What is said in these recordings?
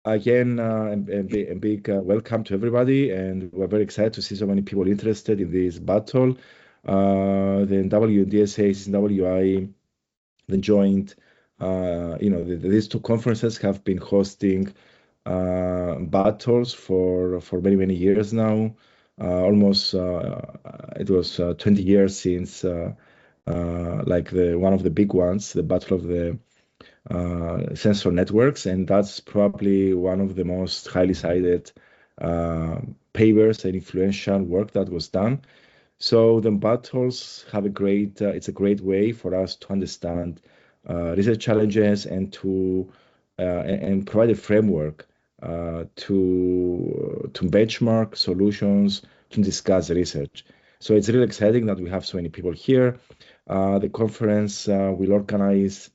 Again, a big welcome to everybody, and we're very excited to see so many people interested in this battle. The WDSA, CCWI, the joint, these two conferences have been hosting battles for many years now. Almost it was 20 years since like one of the big ones, the Battle of the sensor networks, and that's probably one of the most highly cited papers and influential work that was done. So the battles have it's a great way for us to understand research challenges and to and provide a framework to benchmark solutions, to discuss research. So it's really exciting that we have so many people here. The conference will organize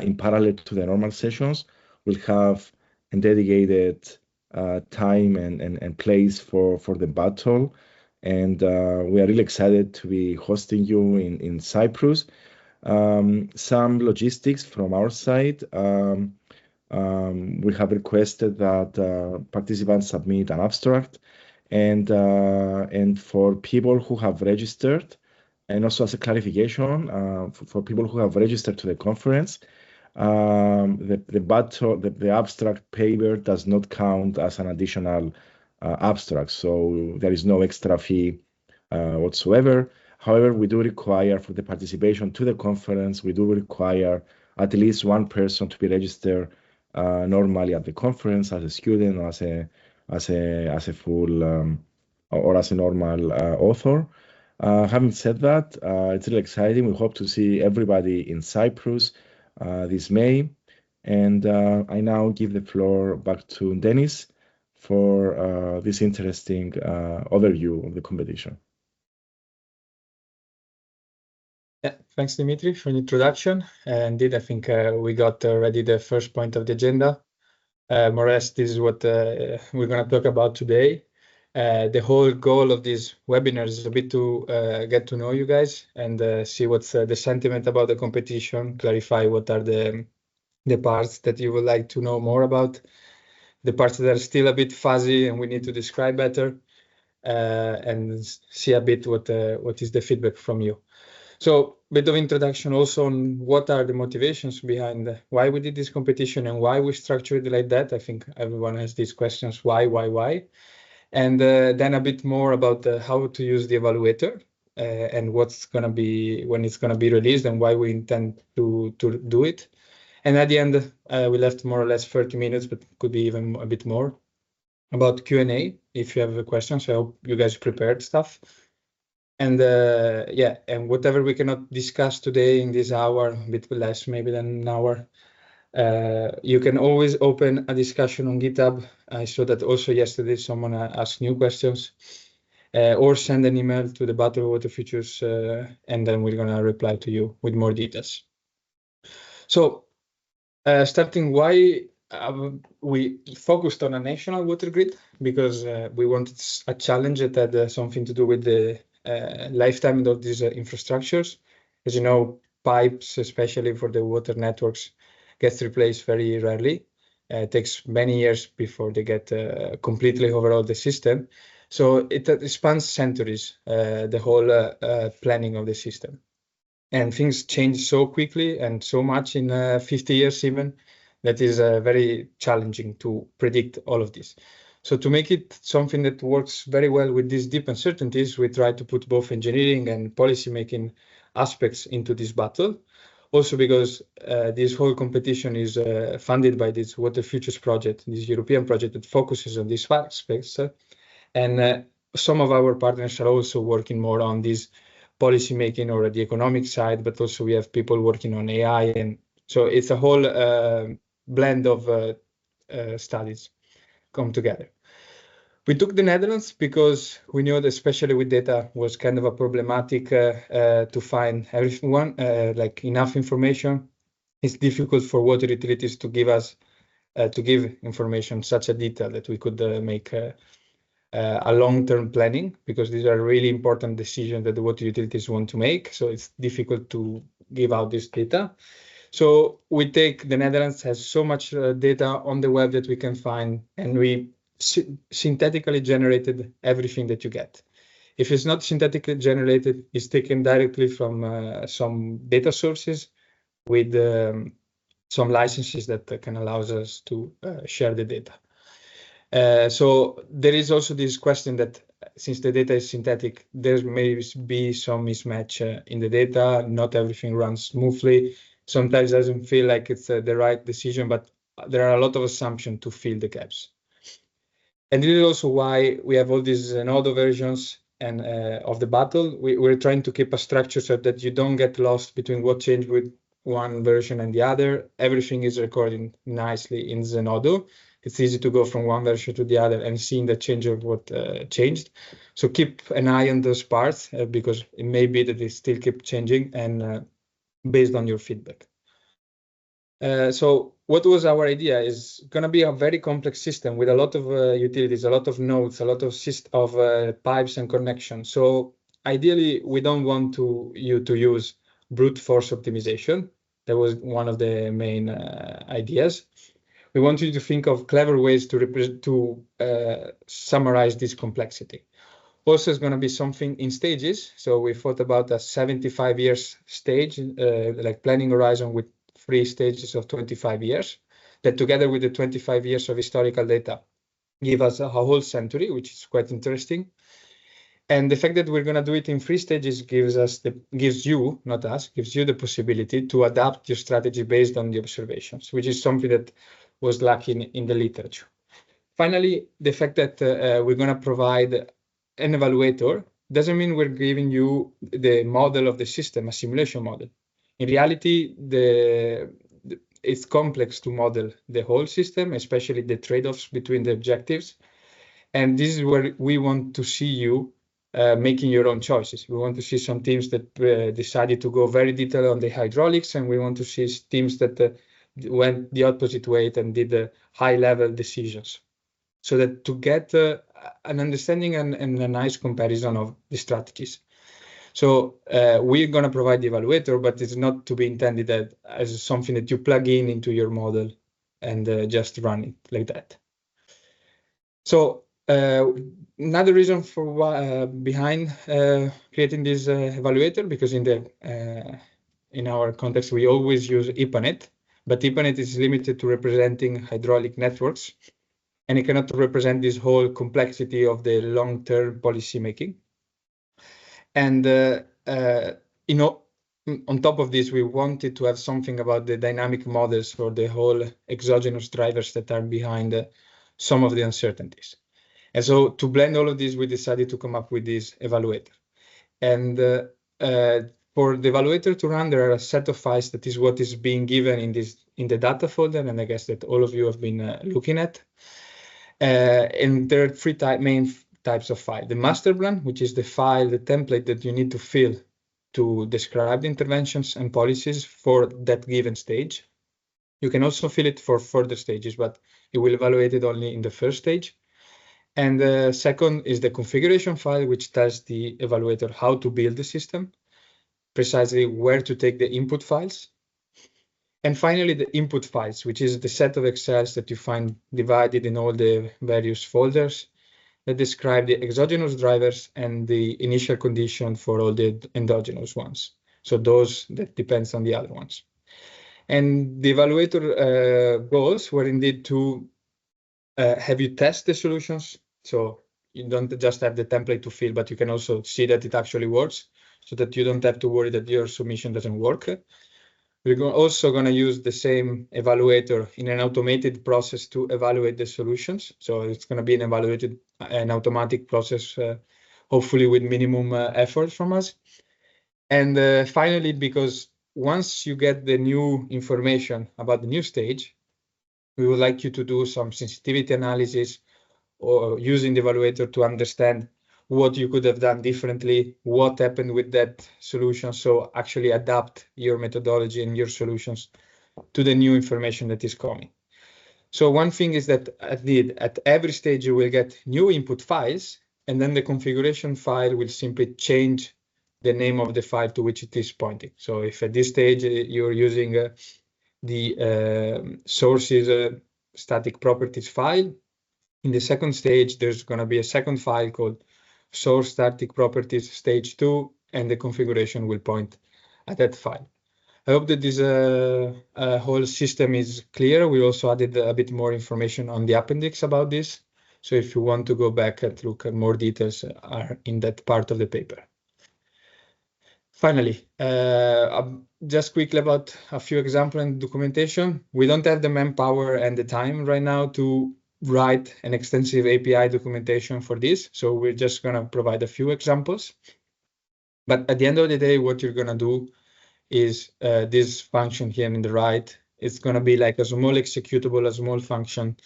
in parallel to the normal sessions. We'll have a dedicated time and place for the battle. And we are really excited to be hosting you in Cyprus. Some logistics from our side. We have requested that participants submit an abstract, and for people who have registered, and also as a clarification, for people who have registered to the conference, the abstract paper does not count as an additional abstract, so there is no extra fee whatsoever. However, we do require for the participation to the conference, we do require at least one person to be registered normally at the conference as a student or as a full or as a normal author. Having said that, it's really exciting. We hope to see everybody in Cyprus this May. And I now give the floor back to Dennis for this interesting overview of the competition. Yeah, thanks, Dimitri, for the introduction. Indeed, I think we got already the first point of the agenda. More or less, this is what we're going to talk about today. The whole goal of this webinar is a bit to get to know you guys and see what's the sentiment about the competition, clarify what are the parts that you would like to know more about, the parts that are still a bit fuzzy and we need to describe better, and see a bit what is the feedback from you. So a bit of introduction also on what are the motivations behind why we did this competition and why we structured it like that. I think everyone has these questions, why? And then a bit more about how to use the evaluator and what's going to be, when it's going to be released and why we intend to do it. And at the end, we left more or less 30 minutes, but could be even a bit more about Q&A if you have questions. I hope you guys prepared stuff. And yeah, and whatever we cannot discuss today in this hour, a bit less maybe than an hour, you can always open a discussion on GitHub. I saw that also yesterday someone asked new questions, or send an email to the Battle of Water Futures, and then we're going to reply to you with more details. So starting why we focused on a national water grid, because we wanted a challenge that had something to do with the lifetime of these infrastructures. As you know, pipes, especially for the water networks, gets replaced very rarely. It takes many years before they get completely overhaul the system. So it spans centuries, the whole planning of the system. And things change so quickly and so much in 50 years even, that is very challenging to predict all of this. So to make it something that works very well with these deep uncertainties, we try to put both engineering and policy making aspects into this battle. Also because this whole competition is funded by this Water Futures project, this European project that focuses on these aspects. And some of our partners are also working more on this policy making or the economic side, but also we have people working on AI. And so it's a whole blend of studies come together. We took the Netherlands because we knew that especially with data was kind of a problematic to find everyone, like enough information. It's difficult for water utilities to give us, to give information such a detail that we could make a long-term planning, because these are really important decisions that the water utilities want to make. So it's difficult to give out this data. So we take the Netherlands has so much data on the web that we can find, and we synthetically generated everything that you get. If it's not synthetically generated, it's taken directly from some data sources with some licenses that can allow us to share the data. So there is also this question that since the data is synthetic, there may be some mismatch in the data. Not everything runs smoothly. Sometimes it doesn't feel like it's the right decision, but there are a lot of assumptions to fill the gaps. And this is also why we have all these Zenodo versions and of the battle. We're trying to keep a structure so that you don't get lost between what changed with one version and the other. Everything is recorded nicely in Zenodo. It's easy to go from one version to the other and seeing the change of what changed. So keep an eye on those parts because it may be that they still keep changing and based on your feedback. So what was our idea is going to be a very complex system with a lot of utilities, a lot of nodes, a lot of pipes and connections. So ideally, we don't want you to use brute force optimization. That was one of the main ideas. We want you to think of clever ways to summarize this complexity. Also, it's going to be something in stages. So we thought about a 75 years stage, like planning horizon with 3 stages of 25 years, that together with the 25 years of historical data give us a whole century, which is quite interesting. And the fact that we're going to do it in 3 stages gives you, not us, gives you the possibility to adapt your strategy based on the observations, which is something that was lacking in the literature. Finally, the fact that we're going to provide an evaluator doesn't mean we're giving you the model of the system, a simulation model. In reality, it's complex to model the whole system, especially the trade-offs between the objectives. And this is where we want to see you making your own choices. We want to see some teams that decided to go very detailed on the hydraulics, and we want to see teams that went the opposite way and did the high-level decisions. So that to get an understanding and a nice comparison of the strategies. So we're going to provide the evaluator, but it's not to be intended as something that you plug into your model and just run it like that. So another reason for behind creating this evaluator, because in our context we always use IPANET, but IPANET is limited to representing hydraulic networks, and it cannot represent this whole complexity of the long-term policy making. And on top of this, we wanted to have something about the dynamic models for the whole exogenous drivers that are behind some of the uncertainties. And so to blend all of this, we decided to come up with this evaluator. And for the evaluator to run, there are a set of files that is what is being given in the data folder, and I guess that all of you have been looking at. And there are 3 main types of file. The master plan, which is the file, the template that you need to fill to describe the interventions and policies for that given stage. You can also fill it for further stages, but it will evaluate it only in the first stage. And the second is the configuration file, which tells the evaluator how to build the system, precisely where to take the input files. And finally, the input files, which is the set of Excels that you find divided in all the various folders that describe the exogenous drivers and the initial condition for all the endogenous ones. So those that depends on the other ones. And the evaluator goals were indeed to have you test the solutions. So you don't just have the template to fill, but you can also see that it actually works so that you don't have to worry that your submission doesn't work. We're also going to use the same evaluator in an automated process to evaluate the solutions. So it's going to be an automatic process, hopefully with minimum effort from us. And finally, because once you get the new information about the new stage, we would like you to do some sensitivity analysis or using the evaluator to understand what you could have done differently, what happened with that solution. So actually adapt your methodology and your solutions to the new information that is coming. So one thing is that at every stage you will get new input files, and then the configuration file will simply change the name of the file to which it is pointing. So if at this stage you're using the sources static properties file, in the second stage, there's going to be a second file called source static properties stage 2, and the configuration will point at that file. I hope that this whole system is clear. We also added a bit more information on the appendix about this. So if you want to go back and look at more details are in that part of the paper. Finally, just quickly about a few examples and documentation. We don't have the manpower and the time right now to write an extensive API documentation for this. So we're just going to provide a few examples. But at the end of the day, what you're going to do is this function here in the right. It's going to be like a small executable, a small function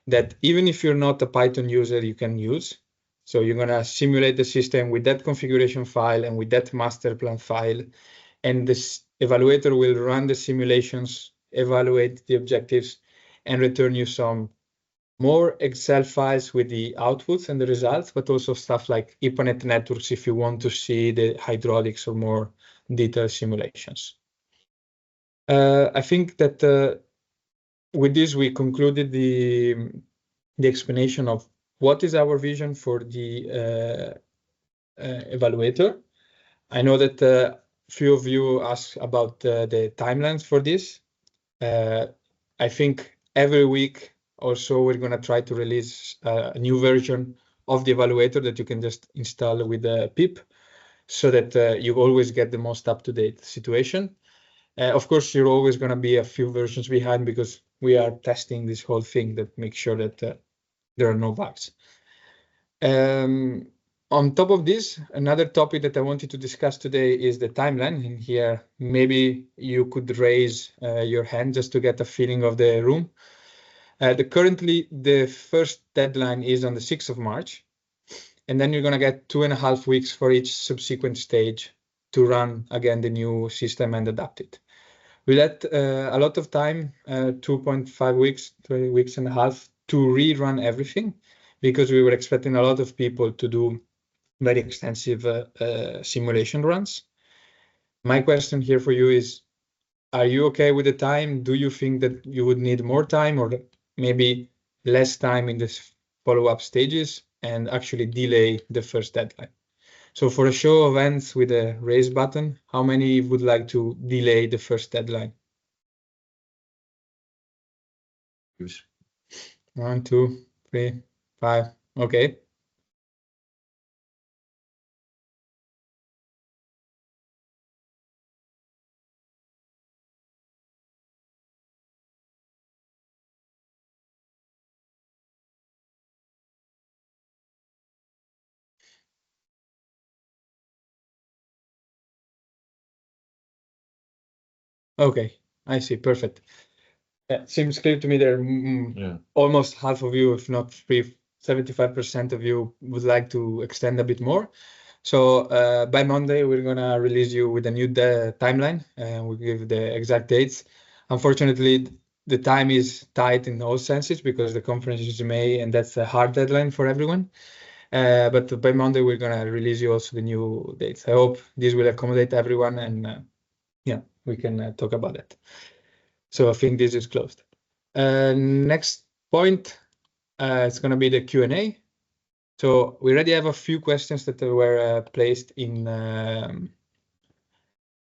that even if you're not a Python user, you can use. So you're going to simulate the system with that configuration file and with that master plan file. And this evaluator will run the simulations, evaluate the objectives, and return you some more Excel files with the outputs and the results, but also stuff like Ethernet networks if you want to see the hydraulics or more detailed simulations. I think that with this, we concluded the explanation of what is our vision for the evaluator. I know that few of you asked about the timelines for this. I think every week or so we're going to try to release a new version of the evaluator that you can just install with the pip so that you always get the most up-to-date situation. Of course, you're always going to be a few versions behind because we are testing this whole thing that makes sure that there are no bugs. On top of this, another topic that I wanted to discuss today is the timeline. And here, maybe you could raise your hand just to get a feeling of the room. Currently, the first deadline is on the 6th of March. And then you're going to get 2.5 weeks for each subsequent stage to run again the new system and adapt it. We let a lot of time, 2.5 weeks, 3 weeks and a half, to rerun everything because we were expecting a lot of people to do very extensive simulation runs. My question here for you is, are you okay with the time? Do you think that you would need more time or maybe less time in the follow-up stages and actually delay the first deadline? So for a show of hands with a raise button, how many would like to delay the first deadline? 1, 2, 3, 5. Okay. Okay, I see. Perfect. Yeah, seems clear to me there. Almost half of you, if not 75% of you, would like to extend a bit more. So by Monday, we're going to release you with a new timeline and we'll give the exact dates. Unfortunately, the time is tight in all senses because the conference is in May and that's a hard deadline for everyone. But by Monday, we're going to release you also the new dates. I hope this will accommodate everyone and yeah, we can talk about it. So I think this is closed. Next point, it's going to be the Q&A. So we already have a few questions that were placed on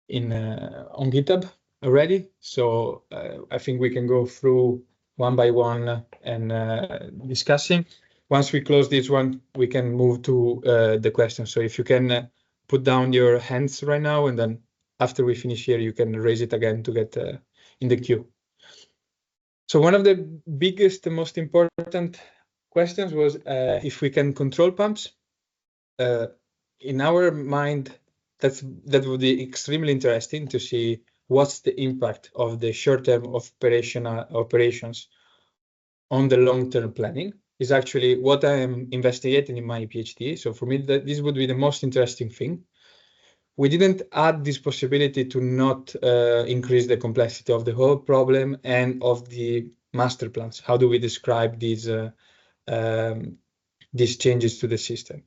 GitHub already. So I think we can go through one by one and discussing. Once we close this one, we can move to the questions. So if you can put down your hands right now, and then after we finish here, you can raise it again to get in the queue. So one of the biggest and most important questions was if we can control pumps. In our mind, that would be extremely interesting to see what's the impact of the short-term operations on the long-term planning. Is actually what I am investigating in my PhD. So for me, this would be the most interesting thing. We didn't add this possibility to not increase the complexity of the whole problem and of the master plans. How do we describe these changes to the system?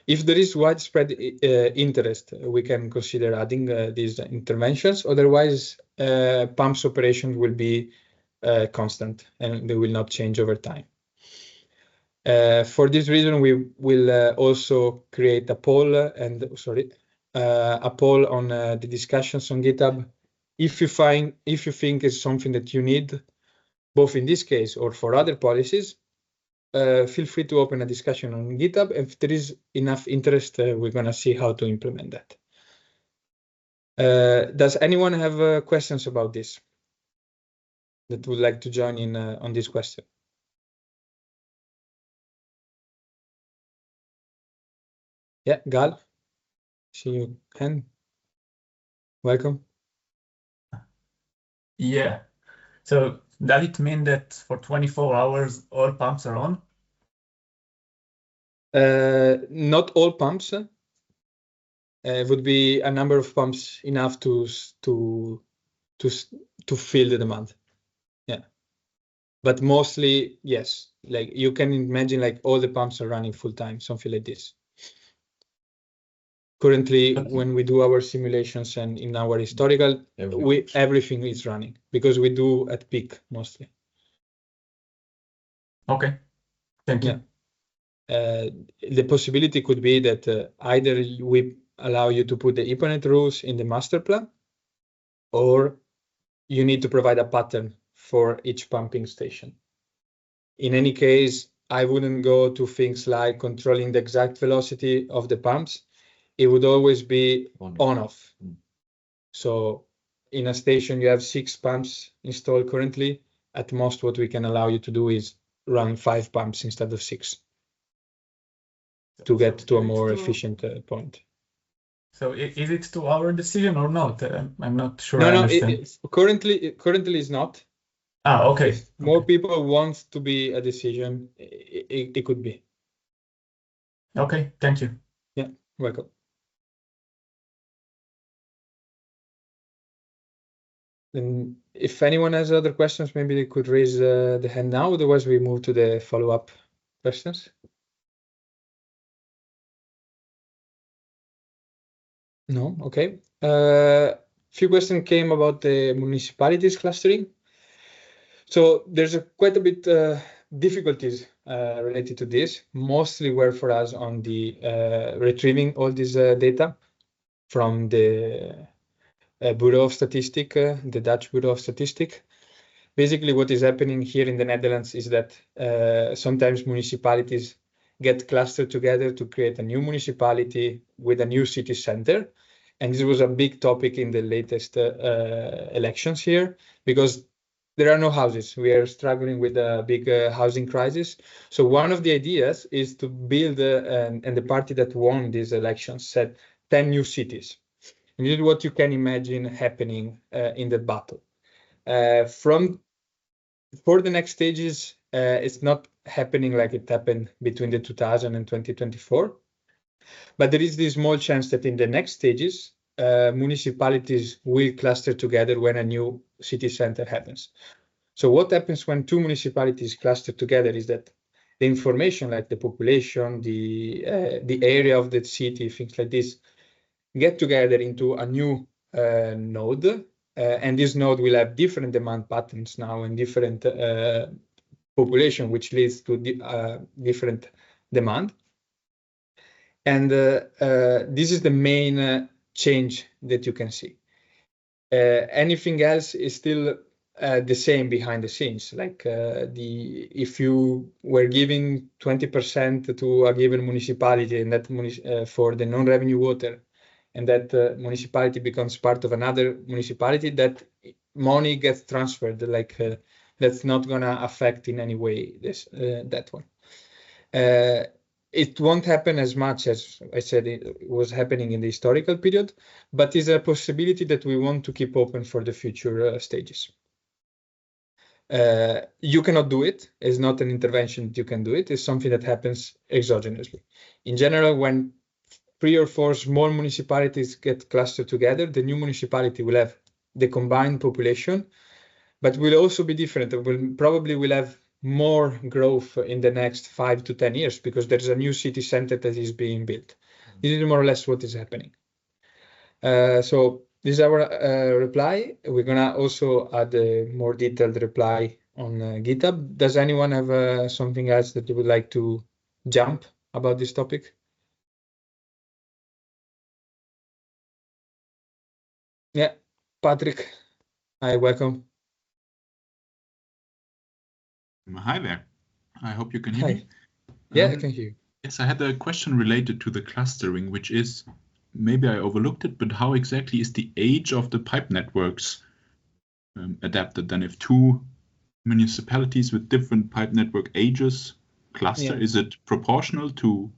If there is widespread interest, we can consider adding these interventions. Otherwise, pumps operation will be constant and they will not change over time. For this reason, we will also create a poll on the discussions on GitHub. If you think it's something that you need, both in this case or for other policies, feel free to open a discussion on GitHub. If there is enough interest, we're gonna see how to implement that. Does anyone have questions about this that would like to join in on this question? Yeah, Gal, see you hand. Welcome. Yeah. So does it mean that for 24 hours all pumps are on? Not all pumps. Would be a number of pumps enough to fill the demand. Yeah, but mostly yes. Like you can imagine, like all the pumps are running full time, something like this. Currently, when we do our simulations and in our historical, everything is running because we do at peak mostly. Okay, thank you. Yeah. The possibility could be that either we allow you to put the Eponet rules in the master plan, or you need to provide a pattern for each pumping station. In any case, I wouldn't go to things like controlling the exact velocity of the pumps. It would always be on-off. So in a station, you have 6 pumps installed currently. At most, what we can allow you to do is run 5 pumps instead of 6 to get to a more efficient point. So is it 2-hour decision or not? I'm not sure. No, currently it's not. Okay. If more people want to be a decision, it could be. Okay, thank you. Yeah, welcome. And if anyone has other questions, maybe they could raise the hand now. Otherwise, we move to the follow-up questions. No, okay. Few questions came about the municipalities clustering. So there's quite a bit difficulties related to this. Mostly were for us on the retrieving all this data from the Bureau of Statistics, the Dutch Bureau of Statistics. Basically, what is happening here in the Netherlands is that sometimes municipalities get clustered together to create a new municipality with a new city center. And this was a big topic in the latest elections here, because there are no houses. We are struggling with a big housing crisis. So one of the ideas is to build, and the party that won these elections said 10 new cities. And this is what you can imagine happening in that battle. For the next stages, it's not happening like it happened between the 2000 and 2024. But there is this small chance that in the next stages, municipalities will cluster together when a new city center happens. So what happens when 2 municipalities cluster together is that the information, like the population, the area of the city, things like this, get together into a new node. And this node will have different demand patterns now and different population, which leads to different demand. And this is the main change that you can see. Anything else is still the same behind the scenes. Like if you were giving 20% to a given municipality, and that for the non-revenue water, and that municipality becomes part of another municipality, that money gets transferred. Like that's not gonna affect in any way that one. It won't happen as much as I said it was happening in the historical period, but is a possibility that we want to keep open for the future stages. You cannot do it. It's not an intervention that you can do it. It's something that happens exogenously. In general, when 3 or 4 small municipalities get clustered together, the new municipality will have the combined population, but will also be different. It will have more growth in the next 5 to 10 years because there's a new city center that is being built. This is more or less what is happening. So this is our reply. We're gonna also add a more detailed reply on GitHub. Does anyone have something else that you would like to jump about this topic? Yeah, Patrick, hi, welcome. Hi there. I hope you can hear me. Yeah, I can hear you. Yes, I had a question related to the clustering, which is, maybe I overlooked it, but how exactly is the age of the pipe networks adapted? Then if two municipalities with different pipe network ages cluster, is it proportional to,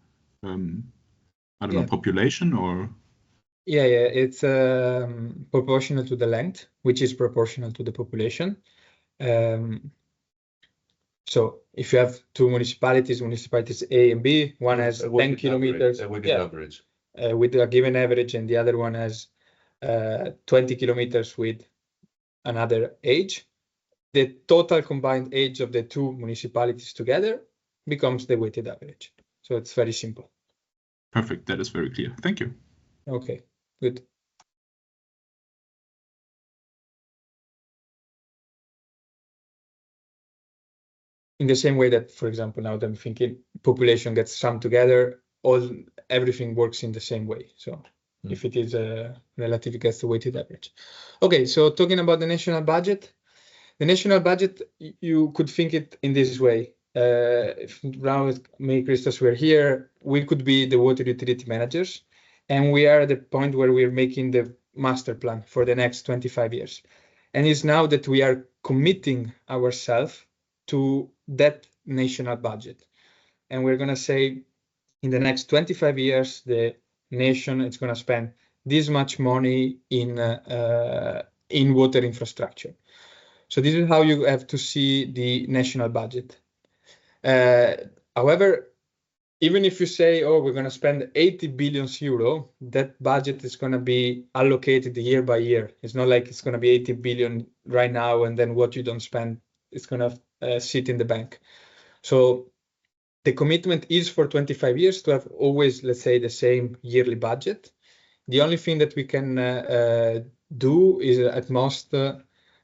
I don't know, population or? Yeah, it's proportional to the length, which is proportional to the population. So if you have two municipalities A and B, one has 10 kilometers with an average. With a given average, and the other one has 20 kilometers with another age, the total combined age of the two municipalities together becomes the weighted average. So it's very simple. Perfect. That is very clear. Thank you. Okay, good. In the same way that, for example, now that I'm thinking population gets summed together, everything works in the same way. So if it is relative, it gets the weighted average. Okay, so talking about the national budget, you could think it in this way. If now me, Christos, were here, we could be the water utility managers, and we are at the point where we're making the master plan for the next 25 years. And it's now that we are committing ourselves to that national budget. And we're going to say in the next 25 years, the nation is going to spend this much money in water infrastructure. So this is how you have to see the national budget. However, even if you say, oh, we're going to spend 80 billion euro, that budget is going to be allocated year by year. It's not like it's going to be 80 billion right now, and then what you don't spend is going to sit in the bank. So the commitment is for 25 years to have always, let's say, the same yearly budget. The only thing that we can do is at most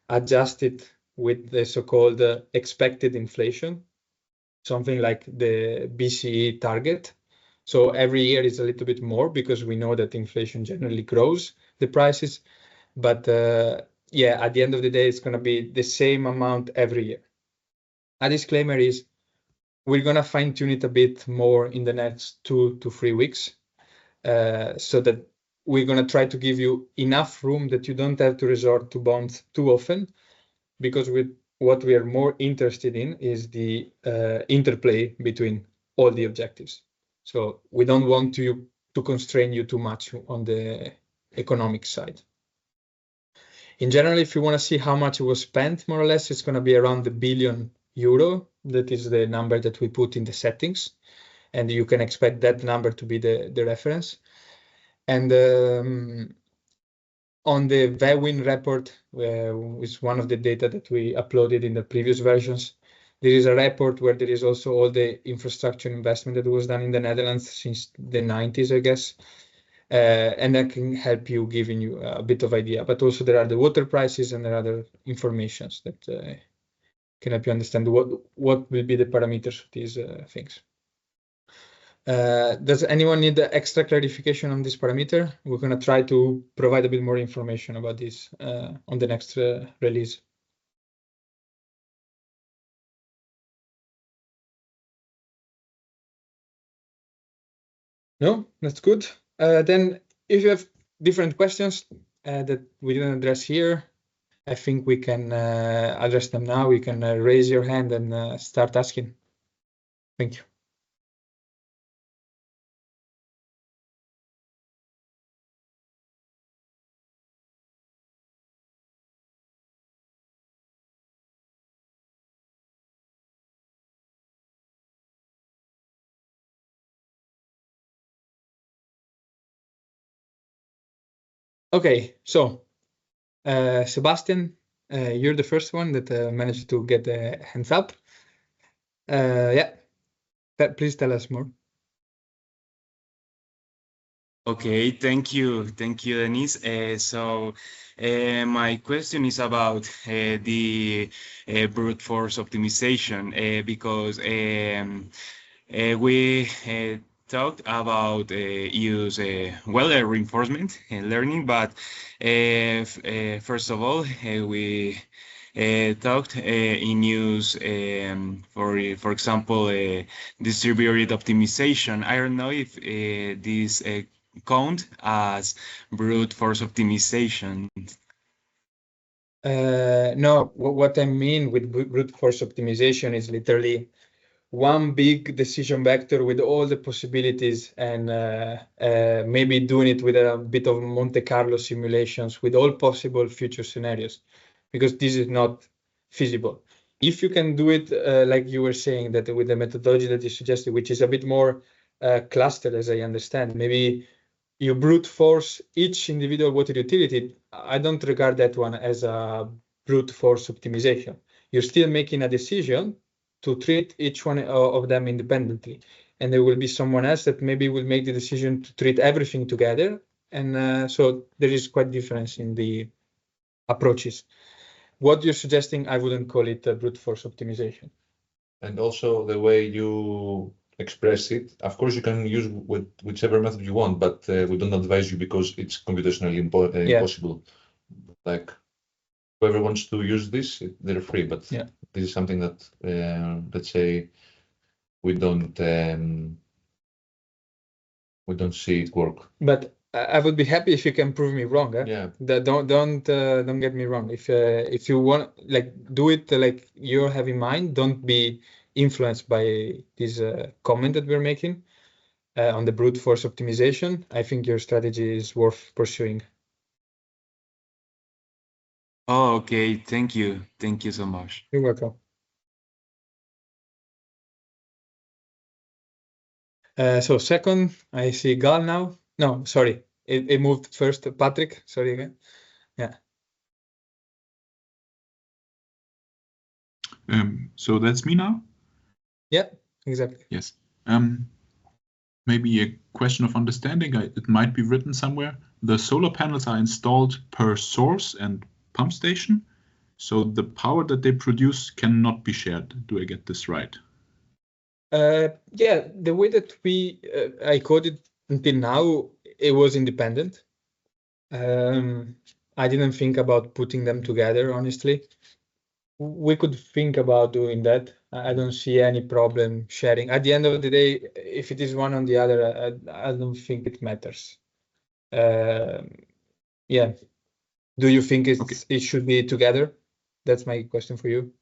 adjust it with the so-called expected inflation, something like the BCE target. So every year is a little bit more because we know that inflation generally grows the prices. But yeah, at the end of the day, it's going to be the same amount every year. A disclaimer is we're going to fine tune it a bit more in the next 2 to 3 weeks so that we're going to try to give you enough room that you don't have to resort to bonds too often, because what we are more interested in is the interplay between all the objectives. So we don't want to constrain you too much on the economic side. In general, if you want to see how much was spent, more or less, it's going to be around €1 billion. That is the number that we put in the settings. And you can expect that number to be the reference. And on the VEWIN report, is one of the data that we uploaded in the previous versions. There is a report where there is also all the infrastructure investment that was done in the Netherlands since the 90s, I guess. And that can help you, giving you a bit of idea. But also there are the water prices and there are other informations that can help you understand what will be the parameters of these things. Does anyone need extra clarification on this parameter? We're going to try to provide a bit more information about this on the next release. No, that's good. Then if you have different questions that we didn't address here, I think we can address them now. You can raise your hand and start asking. Thank you. Okay, so Sebastian, you're the first one that managed to get the hands up. Yeah, please tell us more. Okay, thank you, Denise. My question is about the brute force optimization because we talked about use reinforcement and learning, but first of all, we talked in use for example distributed optimization. I don't know if this count as brute force optimization. No, what I mean with brute force optimization is literally one big decision vector with all the possibilities and maybe doing it with a bit of Monte Carlo simulations with all possible future scenarios, because this is not feasible. If you can do it like you were saying, that with the methodology that you suggested, which is a bit more clustered, as I understand, maybe you brute force each individual water utility. I don't regard that one as a brute force optimization. You're still making a decision to treat each one of them independently. And there will be someone else that maybe will make the decision to treat everything together. And so there is quite difference in the approaches. What you're suggesting, I wouldn't call it a brute force optimization. And also the way you express it, of course you can use with whichever method you want, but we don't advise you because it's computationally impossible. Like whoever wants to use this, they're free, but this is something that let's say we don't see it work. But I would be happy if you can prove me wrong. Yeah. Don't get me wrong. If you want, like, do it like you have in mind. Don't be influenced by this comment that we're making on the brute force optimization. I think your strategy is worth pursuing. Oh, okay. Thank you so much. You're welcome. So second, I see Gal now. No, sorry. It moved first. Patrick, sorry again. Yeah. So that's me now? Yeah, exactly. Yes. Maybe a question of understanding. It might be written somewhere. The solar panels are installed per source and pump station, so the power that they produce cannot be shared. Do I get this right? Yeah, the way that I coded until now, it was independent. I didn't think about putting them together, honestly. We could think about doing that. I don't see any problem sharing. At the end of the day, if it is one on the other, I don't think it matters. Yeah. Do you think it should be together? That's my question for you.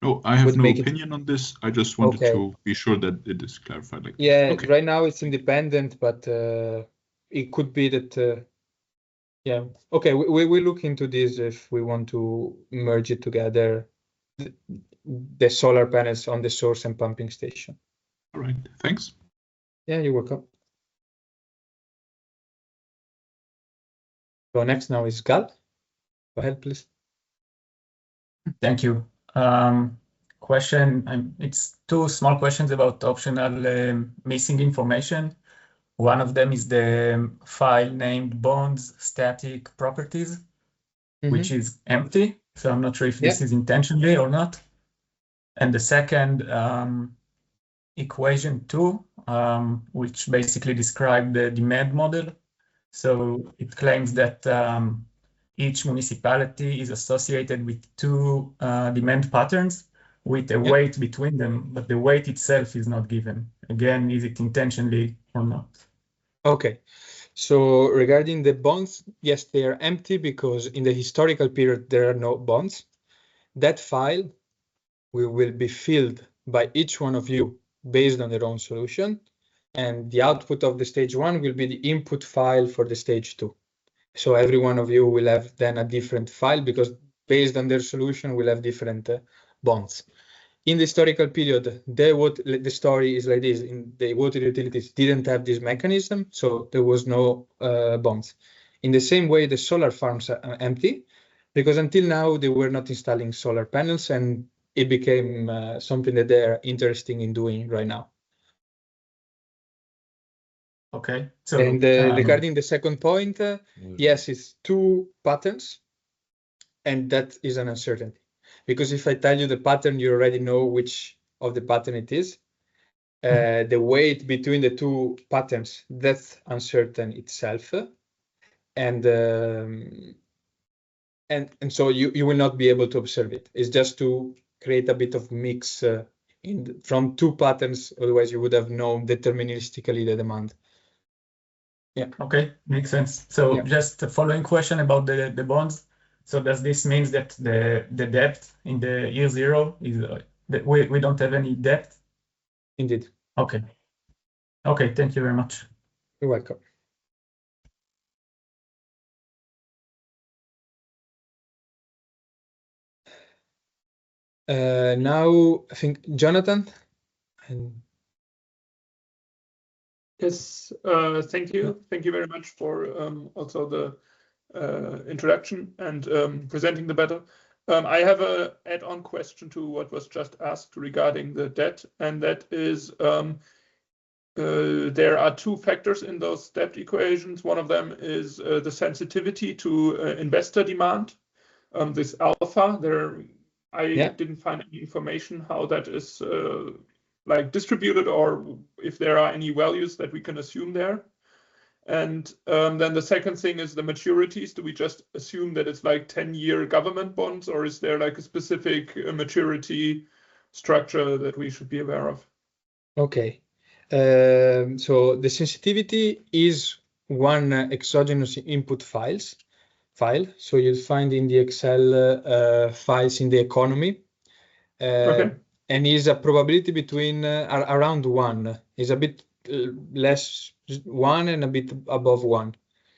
No, I have no opinion on this. I just wanted to be sure that it is clarified. Like right now it's independent, but it could be that. Yeah. Okay. We look into this if we want to merge it together, the solar panels on the source and pumping station. All right. Thanks. Yeah, you're welcome. So next now is Gal. Go ahead, please. Thank you. Question. It's two small questions about optional missing information. One of them is the file named bonds static properties, which is empty. So I'm not sure if this is intentionally or not. And the second, equation 2, which basically describes the demand model. So it claims that each municipality is associated with two demand patterns with a weight between them, but the weight itself is not given. Again, is it intentionally or not? Okay. So regarding the bonds, yes, they are empty because in the historical period, there are no bonds. That file will be filled by each one of you based on their own solution. And the output of the stage 1 will be the input file for the stage 2. So every one of you will have then a different file because based on their solution, we'll have different bonds. In the historical period, the story is like this. In the water utilities didn't have this mechanism, so there was no bonds. In the same way, the solar farms are empty because until now they were not installing solar panels, and it became something that they're interested in doing right now. Okay. So and regarding the second point, yes, it's 2 patterns, and that is an uncertainty, because if I tell you the pattern, you already know which of the pattern it is. The weight between the 2 patterns, that's uncertain itself, and so you will not be able to observe it. It's just to create a bit of mix from 2 patterns. Otherwise, you would have known deterministically the demand. Yeah. Okay, makes sense. So just a following question about the bonds. So does this mean that the depth in the year 0 is that we don't have any depth? Indeed. Okay. Okay, thank you very much. You're welcome. Now I think Jonathan. Yes, thank you. Thank you very much for also the introduction and presenting the better. I have a add-on question to what was just asked regarding the debt, and that is there are 2 factors in those debt equations. One of them is the sensitivity to investor demand. This alpha there, I didn't find any information how that is like distributed, or if there are any values that we can assume there. And then the second thing is the maturities. Do we just assume that it's like 10-year government bonds, or is there like a specific maturity structure that we should be aware of? Okay. So the sensitivity is one exogenous input file. So you'll find in the Excel files in the economy. Okay. And is a probability between around 1. Is a bit less 1 and a bit above 1.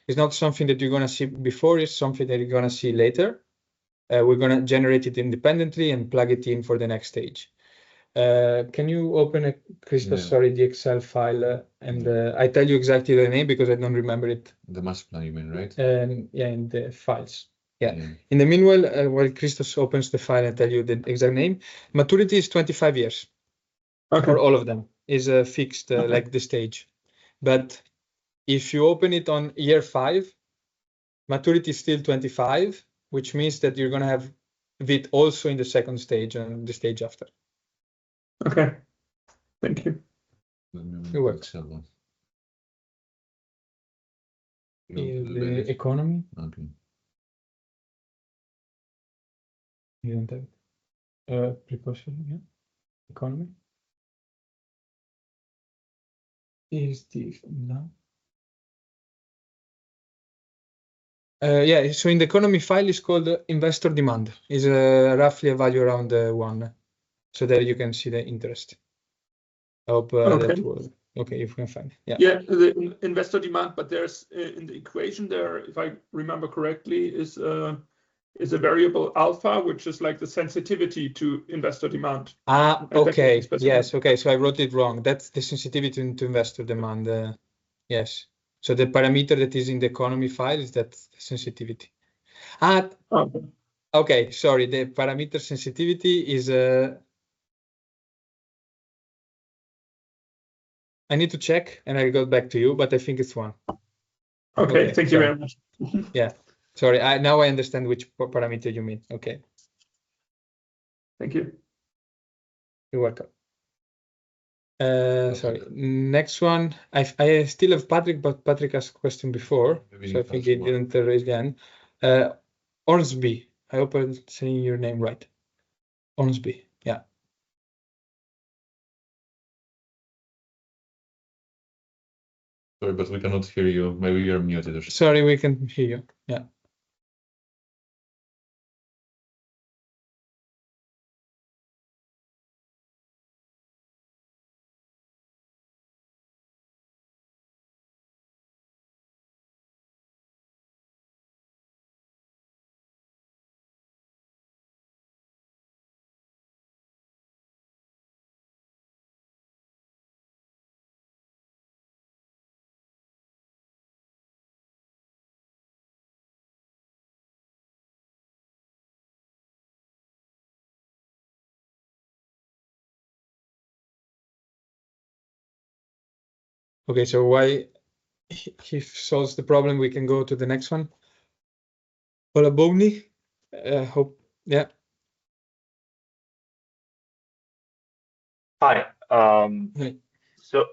It's not something that you're going to see before. It's something that you're going to see later. We're going to generate it independently and plug it in for the next stage. Can you open Christos, sorry, the Excel file, and I tell you exactly the name because I don't remember it. The master plan, you mean, right? Yeah, in the files. Yeah. In the meanwhile, while Christos opens the file and tell you the exact name, maturity is 25 years. Okay. For all of them is fixed like the stage. But if you open it on year 5, maturity is still 25, which means that you're going to have it also in the second stage and the stage after. Okay. Thank you. You're welcome. The economy. Okay. You don't have it. Precaution, yeah. Economy. Is the no. Yeah, so in the economy file is called investor demand. Is roughly a value around 1, so there you can see the interest. I hope that was okay. If we can find it. Yeah. Yeah, the investor demand, but there's in the equation there, if I remember correctly, is a variable alpha, which is like the sensitivity to investor demand. Okay. Yes. Okay. So I wrote it wrong. That's the sensitivity to investor demand. Yes. So the parameter that is in the economy file is that sensitivity. Okay. Sorry. The parameter sensitivity is. I need to check and I'll go back to you, but I think it's 1. Okay. Thank you very much. Yeah. Sorry. Now I understand which parameter you mean. Okay. Thank you. You're welcome. Sorry. Next one. I still have Patrick, but Patrick asked a question before, so I think he didn't raise the hand. Ormsby. I hope I'm saying your name right. Ormsby. Yeah. Sorry, but we cannot hear you. Maybe you're muted or something. Sorry, we can hear you. Yeah. Okay, so why he solves the problem, we can go to the next one. Olabowny, hope, yeah. Hi. Hi. So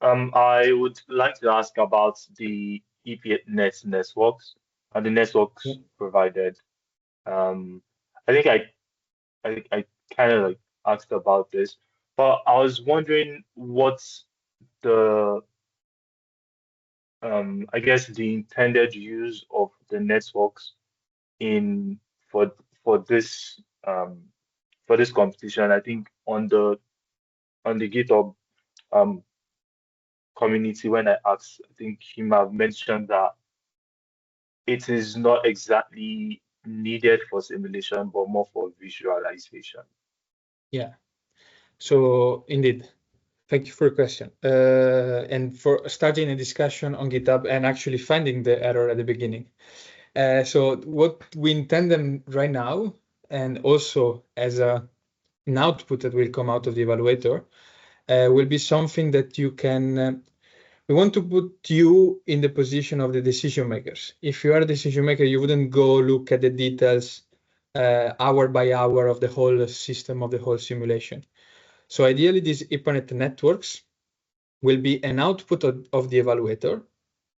I would like to ask about the EPNet networks and the networks Yeah. provided. I think I kind of like asked about this, but I was wondering what's the I guess the intended use of the networks in for this for this competition. I think on the GitHub community, when I asked, I think he might have mentioned that it is not exactly needed for simulation, but more for visualization. Yeah. So indeed, thank you for your question. And for starting a discussion on GitHub and actually finding the error at the beginning. So what we intend them right now, and also as an output that will come out of the evaluator, will be something that you can, we want to put you in the position of the decision makers. If you are a decision maker, you wouldn't go look at the details hour by hour of the whole system, of the whole simulation. So ideally, these EPANET networks will be an output of the evaluator,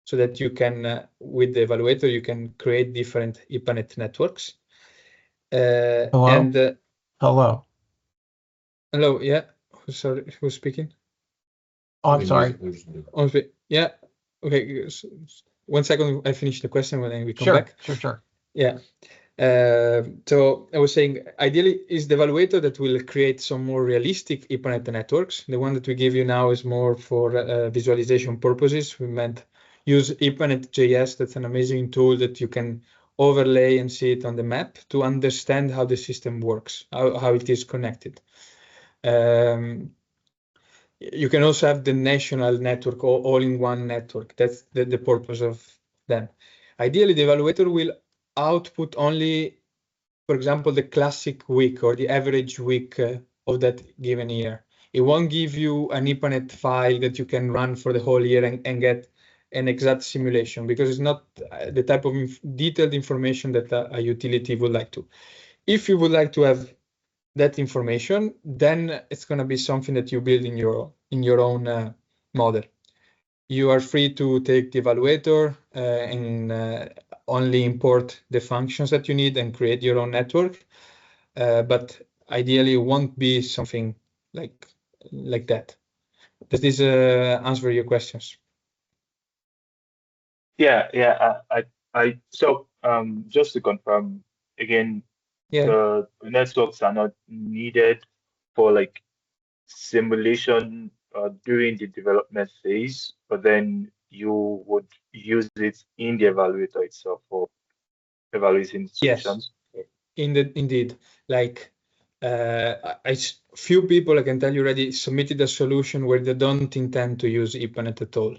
so that you can, with the evaluator, you can create different EPANET networks. Hello? And Hello. hello, yeah. Sorry, who's speaking? Oh, I'm sorry. Yeah. Okay. 1 second. I finish the question and then we come Sure, back. sure. Yeah. So I was saying, ideally, is the evaluator that will create some more realistic EPANET networks. The one that we give you now is more for visualization purposes. We meant use EPANET.js. That's an amazing tool that you can overlay and see it on the map to understand how the system works, how it is connected. You can also have the national network or all-in-one network. That's the purpose of them. Ideally, the evaluator will output only, for example, the classic week or the average week of that given year. It won't give you an EPANET file that you can run for the whole year and get an exact simulation, because it's not the type of detailed information that a utility would like to. If you would like to have that information, then it's going to be something that you build in your own model. You are free to take the evaluator and only import the functions that you need and create your own network. But ideally, it won't be something like that. Does this answer your questions? Yeah. So just to confirm again, the networks are not needed for like simulation during the development phase, but then you would use it in the evaluator itself for evaluating solutions. Yes, indeed. Like few people, I can tell you already, submitted a solution where they don't intend to use EPANET at all.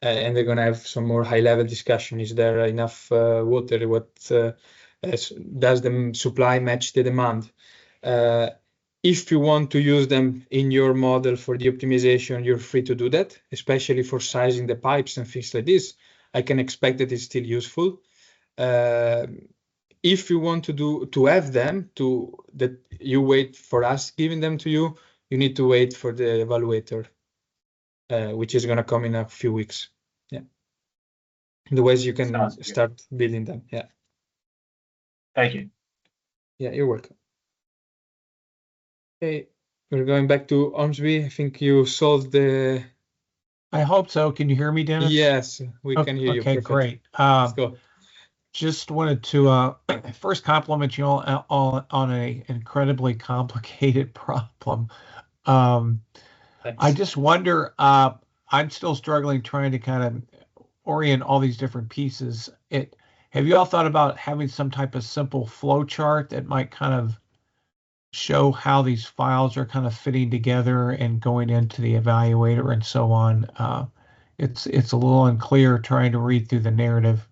And they're going to have some more high-level discussion. Is there enough water? What does the supply match the demand? If you want to use them in your model for the optimization, you're free to do that, especially for sizing the pipes and things like this. I can expect that it's still useful. If you want to have them, that you wait for us giving them to you, you need to wait for the evaluator, which is going to come in a few weeks. Yeah. The ways you can start building them. Yeah. Thank you. Yeah, you're welcome. Okay, we're going back to Ormsby. I think you solved the... I hope so. Can you hear me, Dennis? Yes, we can hear you. Okay, Perfect. great. Let's go. Just wanted to first compliment you all on an incredibly complicated problem. I just wonder, I'm still struggling trying to kind of orient all these different pieces. Have you all thought about having some type of simple flow chart that might kind of show how these files are kind of fitting together and going into the evaluator and so on? It's a little unclear trying to read through the narrative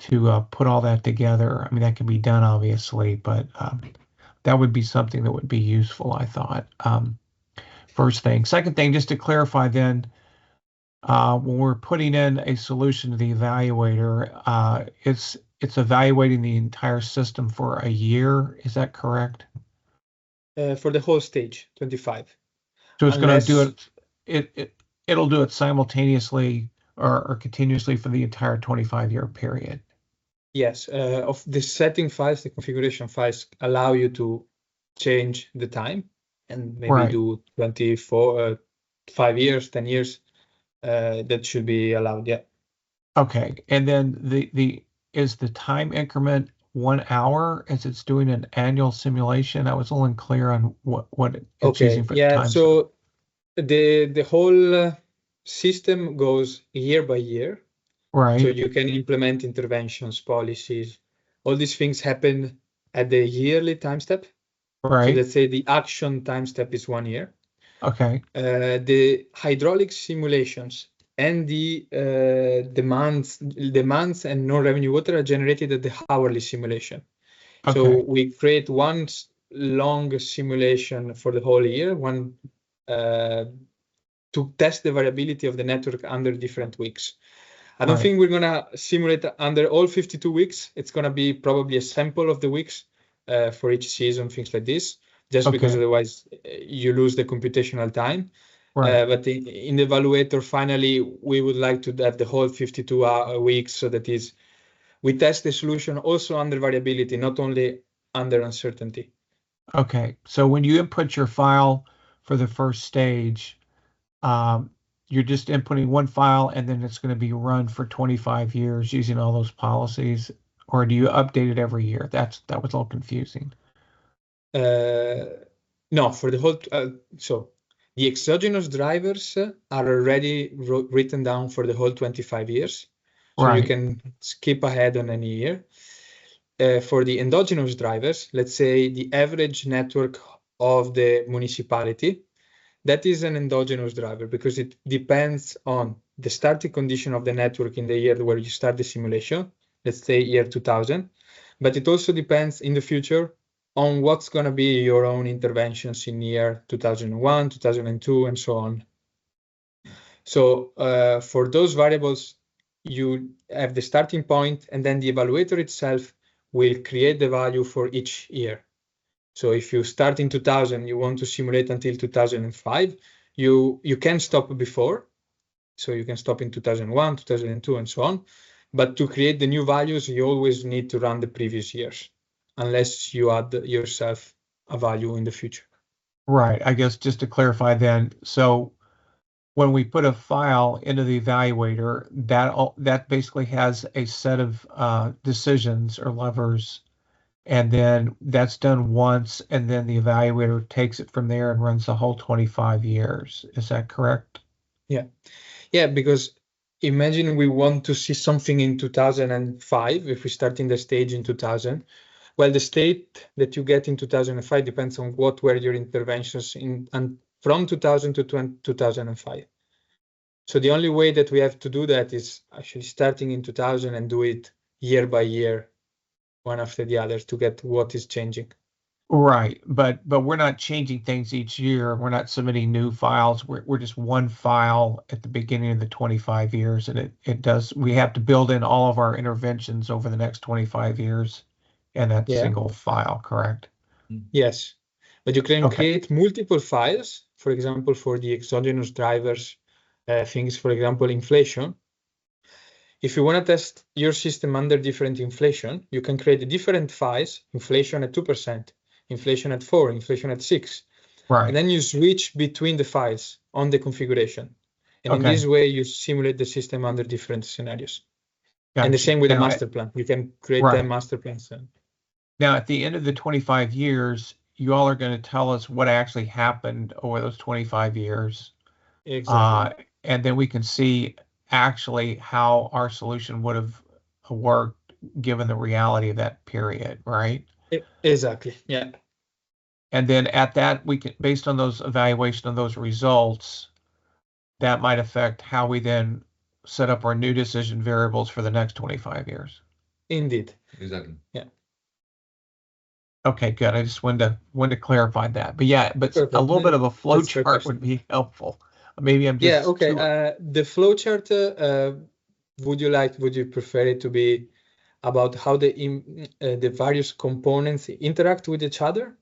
to put all that together. I mean, that can be done obviously, but that would be something that would be useful, I thought. First thing. Second thing, just to clarify then, when we're putting in a solution to the evaluator, it's evaluating the entire system for a year. Is that correct? For the whole stage, 25. So it's going to do it. It'll do it simultaneously or continuously for the entire 25-year period. Yes. Of the setting files, the configuration files allow you to change the time and maybe do 24, 5 years, 10 years. That should be allowed. Yeah. Okay. And then is the time increment 1 hour as it's doing an annual simulation? I was a little unclear on what it's using for time. So the whole system goes year by year. Right. So you can implement interventions, policies. All these things happen at the yearly time step. Right. So let's say the action time step is 1 year. Okay. The hydraulic simulations and the demands and non-revenue water are generated at the hourly simulation. Okay. So we create one long simulation for the whole year, one to test the variability of the network under different weeks. I don't think we're going to simulate under all 52 weeks. It's going to be probably a sample of the weeks for each season, things like this, just because otherwise you lose the computational time. Right. But in the evaluator, finally, we would like to have the whole 52 weeks, so that is, we test the solution also under variability, not only under uncertainty. Okay. So when you input your file for the first stage, you're just inputting one file and then it's going to be run for 25 years using all those policies, or do you update it every year? That was a little confusing. No, for the whole, so the exogenous drivers are already written down for the whole 25 years. So you can skip ahead on any year. For the endogenous drivers, let's say the average network of the municipality, that is an endogenous driver because it depends on the starting condition of the network in the year where you start the simulation, let's say year 2000, but it also depends in the future on what's going to be your own interventions in year 2001, 2002, and so on. So for those variables, you have the starting point, and then the evaluator itself will create the value for each year. So if you start in 2000, you want to simulate until 2005, you can stop before. So you can stop in 2001, 2002, and so on. But to create the new values, you always need to run the previous years, unless you add yourself a value in the future. Right. I guess just to clarify then, so when we put a file into the evaluator, that basically has a set of decisions or levers, and then that's done once, and then the evaluator takes it from there and runs the whole 25 years. Is that correct? Yeah. Yeah, because imagine we want to see something in 2005, if we start in the stage in 2000. Well, the state that you get in 2005 depends on what were your interventions and from 2000 to 2005. So the only way that we have to do that is actually starting in 2000 and do it year by year, one after the other, to get what is changing. Right, but we're not changing things each year. We're not submitting new files. We're just one file at the beginning of the 25 years, and it does. We have to build in all of our interventions over the next 25 years, and that single file, correct? Yes, but you can create multiple files. For example, for the exogenous drivers, things, for example, inflation. If you want to test your system under different inflation, you can create different files, inflation at 2%, inflation at 4, inflation at 6. Right. And then you switch between the files on the configuration. And in this way, you simulate the system under different scenarios. Gotcha. And the same with the master plan. You can create 10 master plans. Now, at the end of the 25 years, you all are going to tell us what actually happened over those 25 years. Exactly. And then we can see actually how our solution would have worked given the reality of that period, right? Exactly. Yeah. And then at that, we can, based on those evaluation of those results, that might affect how we then set up our new decision variables for the next 25 years. Indeed. Exactly. Yeah. Okay, good. I just wanted to clarify that. But yeah, but a little bit of a flow chart would be helpful. Maybe I'm just okay. The flowchart, would you prefer it to be about how the various components interact with each other?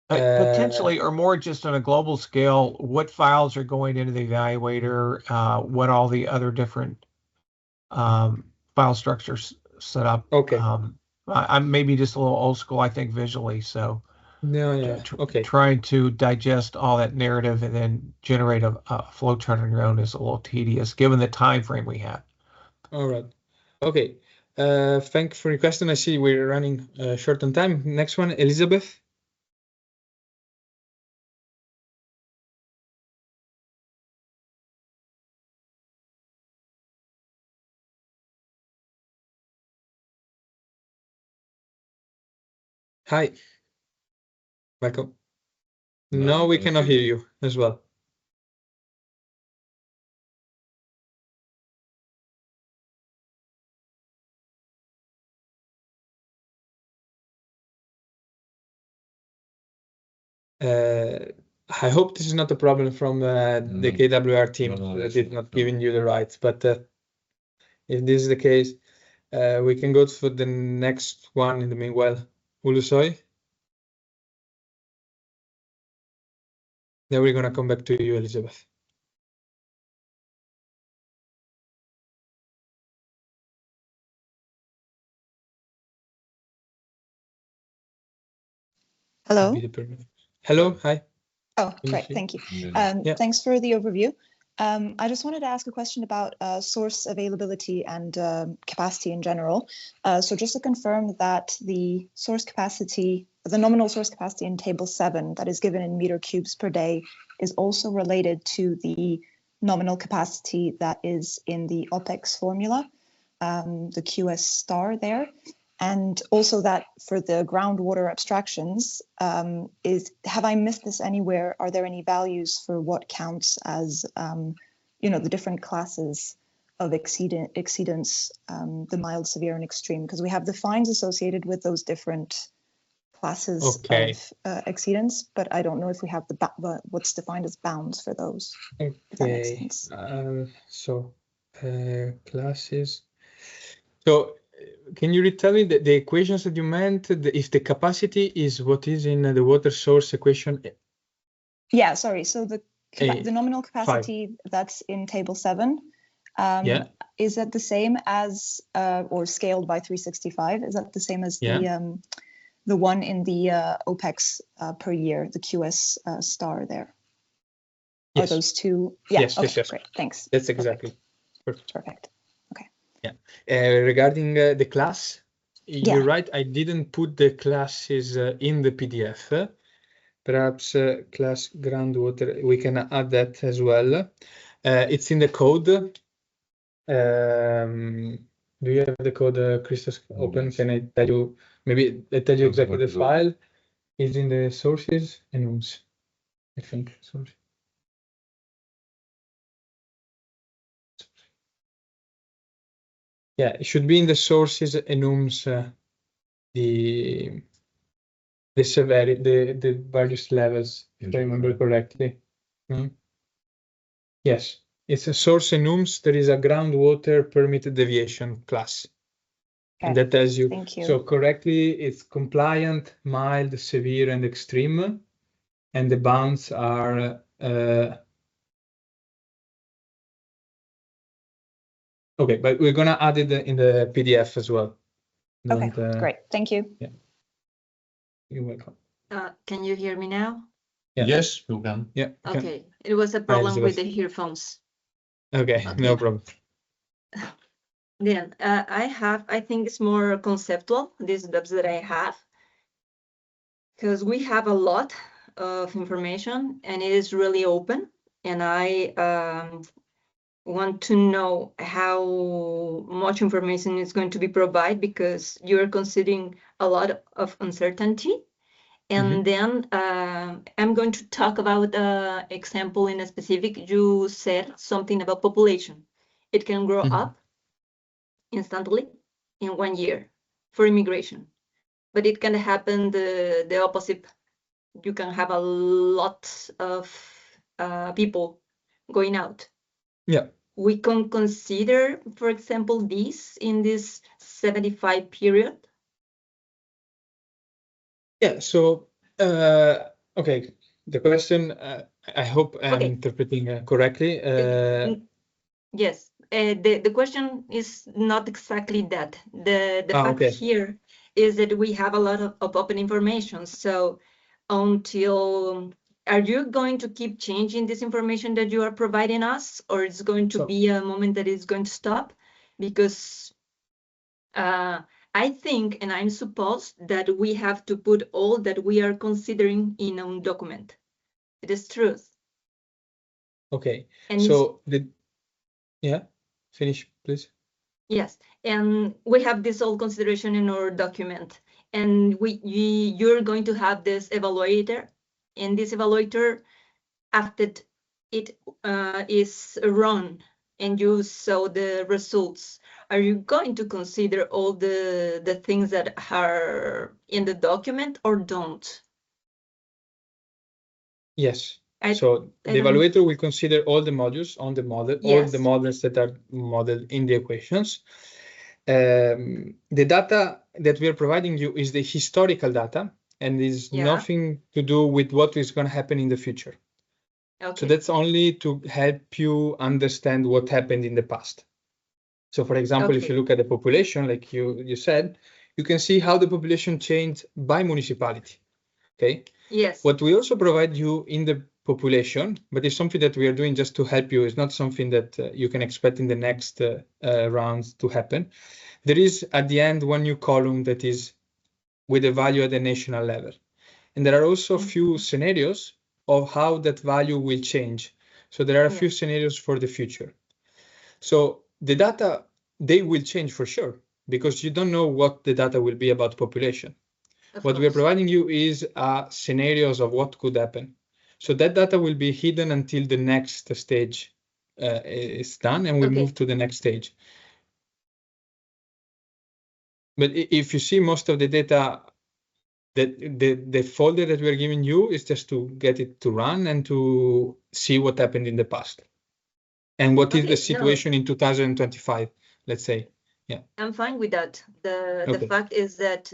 Potentially, or more just on a global scale, what files are going into the evaluator, what all the other different file structures set up. Okay. I'm maybe just a little old school, I think, visually. So okay. Trying to digest all that narrative and then generate a flowchart on your own is a little tedious, given the time frame we have. All right. Okay. Thank you for your question. I see we're running short on time. Next one, Elizabeth. Hi. Welcome. No, we cannot hear you as well. I hope this is not a problem from the KWR team that did not giving you the rights, but if this is the case, we can go for the next one in the meanwhile. Ulusoy. Then we're gonna come back to you, Elizabeth. Hello. Hello. Hi. Oh, great. Thank you. Thanks for the overview. I just wanted to ask a question about source availability and capacity in general. So just to confirm that the source capacity, the nominal source capacity in table 7 that is given in meter cubes per day is also related to the nominal capacity that is in the OPEX formula, the QS star there. And also that for the groundwater abstractions, have I missed this anywhere? Are there any values for what counts as, the different classes of exceedance, the mild, severe, and extreme? Because we have the fines associated with those different classes of exceedance, but I don't know if we have what's defined as bounds for those. Okay. So classes. So can you retell me the equations that you meant? If the capacity is what is in the water source equation? Yeah, sorry. So the nominal capacity that's in table 7, is that the same as, or scaled by 365? Is that the same as the one in the OPEX per year, the QS star there? Yes. Are those two? Yeah, yes, okay, yes. Great, thanks. That's exactly. Perfect. Okay. Yeah. Regarding the class, you're right. I didn't put the classes in the PDF. Perhaps class groundwater, we can add that as well. It's in the code. Do you have the code, Christos, open? Can I tell you? Maybe I tell you exactly the file. Is in the sources enums, I think. Sorry. Yeah, it should be in the sources enums. The severity, the various levels, if I remember correctly. Yes, it's a source enums. There is a groundwater permitted deviation class. And that tells you. Thank you. So correctly, it's compliant, mild, severe, and extreme. And the bounds are okay, but we're gonna add it in the PDF as well. Okay, great. Thank you. Yeah. You're welcome. Can you hear me now? Yeah. Yes, you can. Yeah. Okay. It was a problem with the earphones. Okay, no problem. Then I think it's more conceptual, these steps that I have, because we have a lot of information and it is really open. And I want to know how much information is going to be provided because you're considering a lot of uncertainty. And then I'm going to talk about example in a specific. You said something about population. It can grow up instantly in 1 year for immigration, but it can happen the opposite. You can have a lot of people going out. Yeah. We can consider, for example, this in this 75 period. Yeah. So, okay. The question, I hope I'm interpreting correctly. Yes. The question is not exactly that. The fact here is that we have a lot of open information. So until, are you going to keep changing this information that you are providing us, or it's going to be a moment that it's going to stop? Because I think, and I'm supposed that we have to put all that we are considering in a document. It is truth. Okay. And so finish, please. Yes, and we have this all consideration in our document, and you're going to have this evaluator, and this evaluator, after it is run and you saw the results, are you going to consider all the things that are in the document or don't? Yes. So the evaluator will consider all the modules on the model, all the models that are modeled in the equations. The data that we are providing you is the historical data, and is nothing to do with what is going to happen in the future. Okay. So that's only to help you understand what happened in the past. So, for example, if you look at the population, like you said, you can see how the population changed by municipality. Okay. Yes. What we also provide you in the population, but it's something that we are doing just to help you. It's not something that you can expect in the next rounds to happen. There is at the end one new column that is with the value at the national level. And there are also a few scenarios of how that value will change. So there are a few scenarios for the future. So the data, they will change for sure, because you don't know what the data will be about population. What we are providing you is scenarios of what could happen. So that data will be hidden until the next stage is done, and we move to the next stage. But if you see most of the data, the folder that we're giving you is just to get it to run and to see what happened in the past. And what is the situation in 2025, let's say. Yeah. I'm fine with that. The fact is that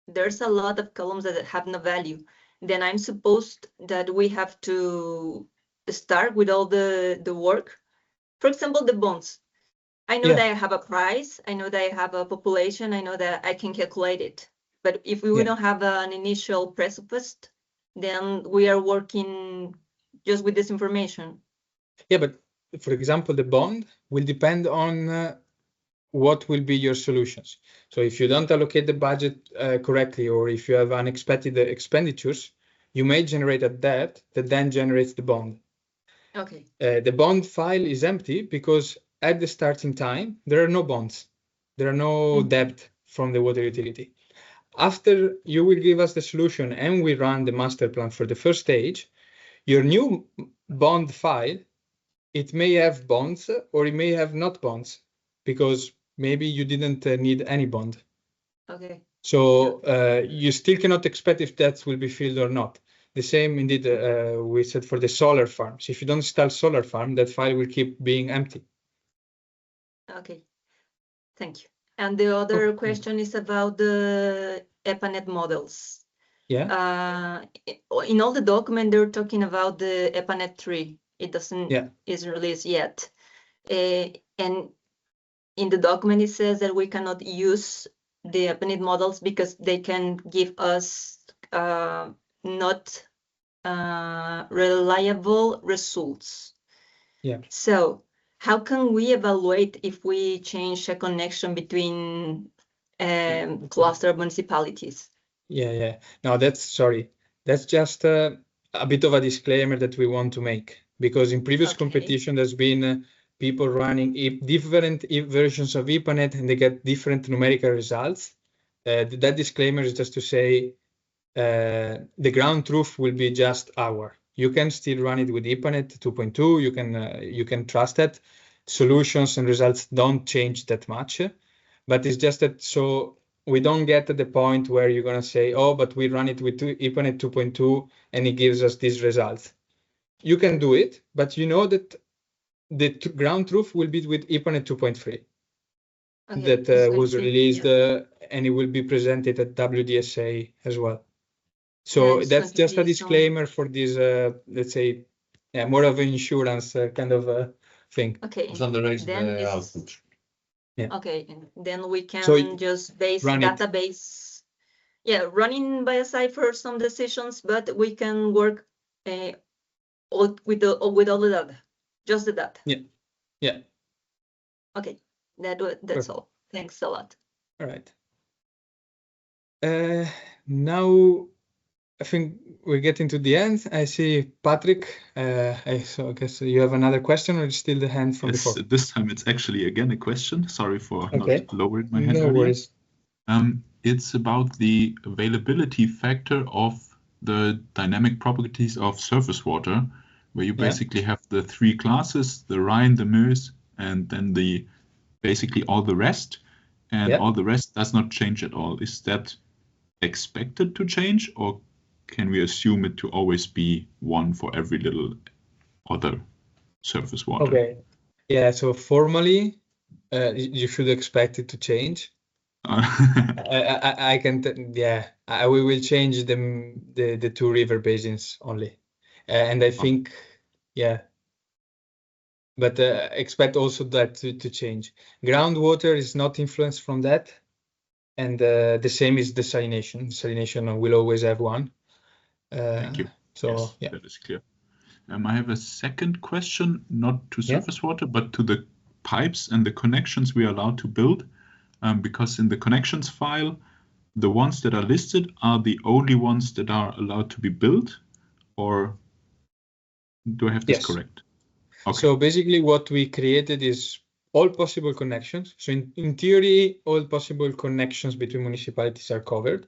there's a lot of columns that have no value. Then I'm supposed that we have to start with all the work. For example, the bonds. I know that I have a price. I know that I have a population. I know that I can calculate it. But if we don't have an initial presuppost, then we are working just with this information. Yeah, but for example, the bond will depend on what will be your solutions. So if you don't allocate the budget correctly, or if you have unexpected expenditures, you may generate a debt that then generates the bond. Okay. The bond file is empty because at the starting time, there are no bonds. There are no debt from the water utility. After you will give us the solution and we run the master plan for the first stage, your new bond file, it may have bonds or it may have not bonds, because maybe you didn't need any bond. Okay. So you still cannot expect if that will be filled or not. The same indeed we said for the solar farms. If you don't install solar farm, that file will keep being empty. Okay, thank you. And the other question is about the EPANET models. Yeah. In all the document, they're talking about the EPANET 3. It doesn't is released yet. And in the document, it says that we cannot use the EPANET models because they can give us not reliable results. Yeah. So how can we evaluate if we change a connection between cluster municipalities? Yeah. No, that's just a bit of a disclaimer that we want to make, because in previous competition, there's been people running different versions of EPANET and they get different numerical results. That disclaimer is just to say the ground truth will be just our. You can still run it with EPANET 2.2. You can trust that solutions and results don't change that much, but it's just that so we don't get to the point where you're gonna say, oh, but we run it with EPANET 2.2 and it gives us these results. you can do it, but you know that the ground truth will be with EPONET 2.3 that was released, and it will be presented at WDSA as well. So that's just a disclaimer for this, let's say, more of an insurance kind of thing. Okay. Standardize the output. Yeah. Okay, and then we can just base database. Yeah, running by a cipher some decisions, but we can work with all the data, just the data. Yeah. Yeah. Okay, that's all. Thanks a lot. All right. Now I think we're getting to the end. I see Patrick. So I guess you have another question, or still the hand from before? This time it's actually again a question. Sorry for not lowering my hand. No worries. It's about the availability factor of the dynamic properties of surface water, where you basically have the three classes: the Rhine, the Meuse, and then basically all the rest. And all the rest does not change at all. Is that expected to change, or can we assume it to always be one for every little other surface water? Okay. Yeah. So formally, you should expect it to change. I can. We will change the two river basins only, and I think, but expect also that to change. Groundwater is not influenced from that, and the same is desalination. Desalination will always have one. Thank you. So yes, that is clear. I have a second question, not to surface water, but to the pipes and the connections we are allowed to build, because in the connections file, the ones that are listed are the only ones that are allowed to be built, or do I have this correct? Okay. So basically what we created is all possible connections. So in theory, all possible connections between municipalities are covered.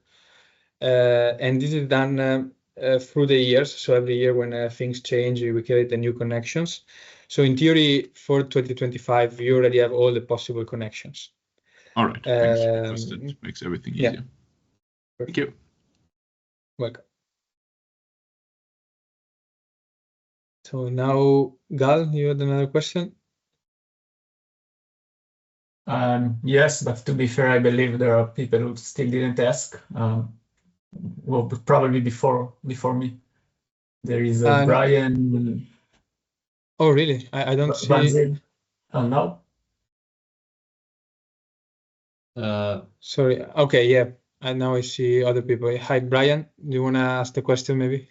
And this is done through the years. So every year when things change, we create the new connections. So in theory, for 2025, you already have all the possible connections. All right, thanks. That makes everything easier. Thank you. Welcome. So now, Gal, you had another question? Yes, but to be fair, I believe there are people who still didn't ask. Well, probably before me. There is Brian. Oh, really? I don't see. Vanzil. Oh, no? Sorry. Okay, yeah. And now I see other people. Hi, Brian. Do you want to ask the question maybe?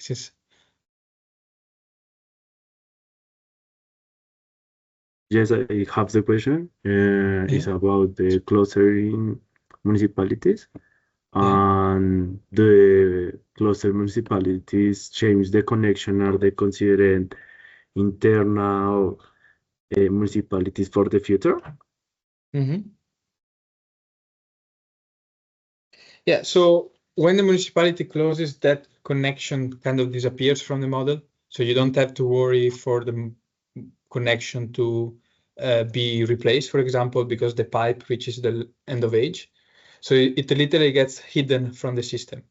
Yes, I have the question. It's about the clustering municipalities. And the cluster municipalities change the connection. Are they considered internal municipalities for the future? Yeah, so when the municipality closes, that connection kind of disappears from the model. So you don't have to worry for the connection to be replaced, for example, because the pipe reaches the end of age. So it literally gets hidden from the system.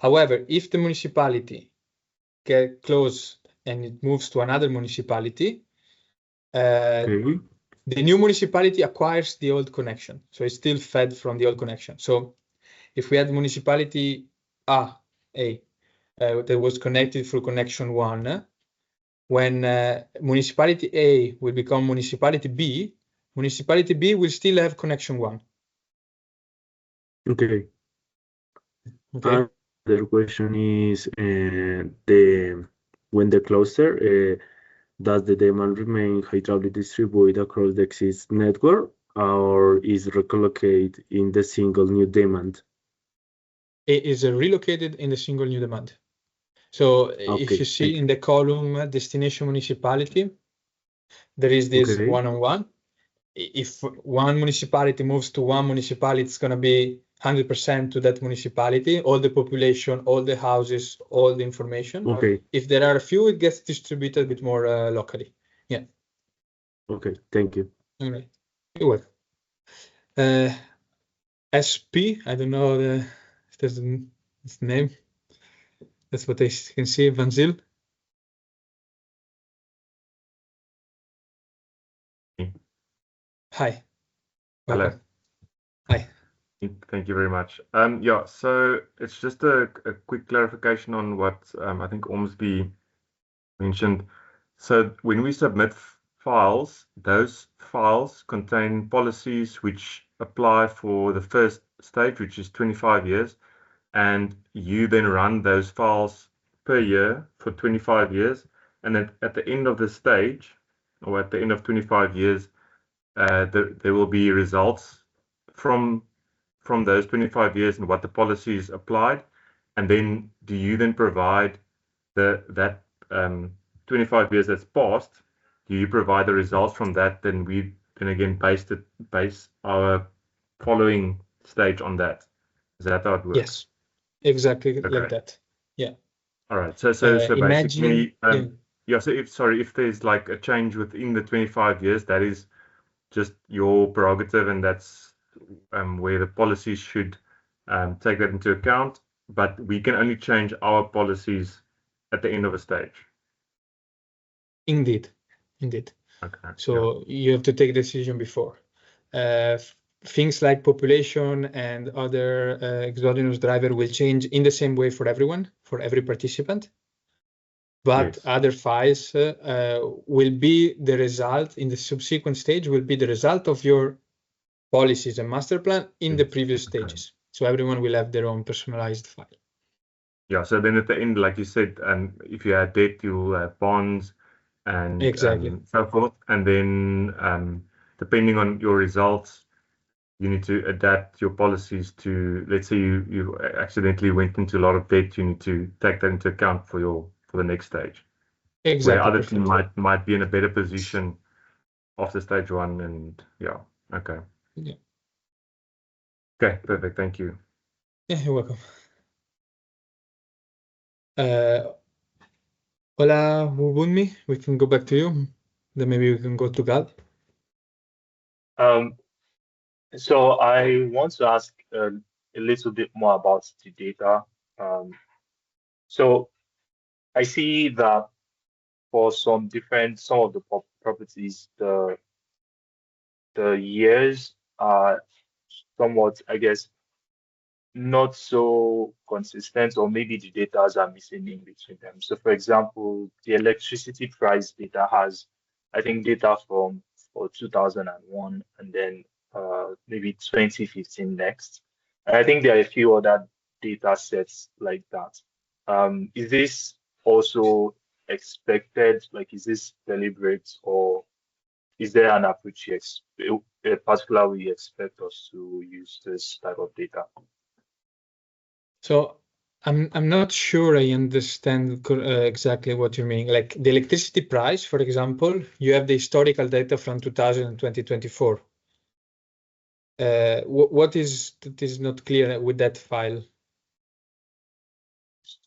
However, if the municipality gets closed and it moves to another municipality, the new municipality acquires the old connection. So it's still fed from the old connection. So if we had municipality A that was connected through connection 1, when municipality A will become municipality B will still have connection 1. Okay. The question is when the cluster does the demand remain hydraulically distributed across the existing network, or is relocated in the single new demand? It is relocated in the single new demand. So if you see in the column destination municipality, there is this one-on-one. If one municipality moves to one municipality, it's going to be 100% to that municipality, all the population, all the houses, all the information. If there are a few, it gets distributed a bit more locally. Yeah. Okay, thank you. All right. You're welcome. SP, I don't know if there's the name. That's what I can see, Vanzil. Hi. Hello. Hi. Thank you very much. Yeah, so it's just a quick clarification on what I think Ormsby mentioned. So when we submit files, those files contain policies which apply for the first stage, which is 25 years, and you then run those files per year for 25 years, and at the end of the stage, or at the end of 25 years, there will be results from those 25 years and what the policies applied, and then do you then provide that 25 years that's passed? Do you provide the results from that? Then we then again base our following stage on that. Is that how it works? Yes, exactly like that. Yeah. All right. So basically, yeah. So if there's like a change within the 25 years, that is just your prerogative, and that's where the policies should take that into account. But we can only change our policies at the end of a stage. Indeed. Okay. So you have to take a decision before. Things like population and other exogenous driver will change in the same way for everyone, for every participant. But yes, other files will be the result in the subsequent stage, will be the result of your policies and master plan in the previous stages. So everyone will have their own personalized file. Yeah, so then at the end, like you said, if you have debt, you'll have bonds and so forth. And then depending on your results, you need to adapt your policies to, let's say you accidentally went into a lot of debt, you need to take that into account for the next stage. Exactly. Where other team might be in a better position after stage one, and yeah, okay. Yeah. Okay, perfect. Thank you. Yeah, you're welcome. Hola, Wubunmi. We can go back to you. Then maybe we can go to Gal. So I want to ask a little bit more about the data. So I see that for some of the properties, the years are somewhat, I guess, not so consistent, or maybe the data are missing in between them. So for example, the electricity price data has, I think, data for 2001 and then maybe 2015 next. And I think there are a few other data sets like that. Is this also expected? Like, is this deliberate, or is there an approach particularly you expect us to use this type of data? So I'm not sure I understand exactly what you mean. Like the electricity price, for example, you have the historical data from 2000 and 2024. What is that is not clear with that file?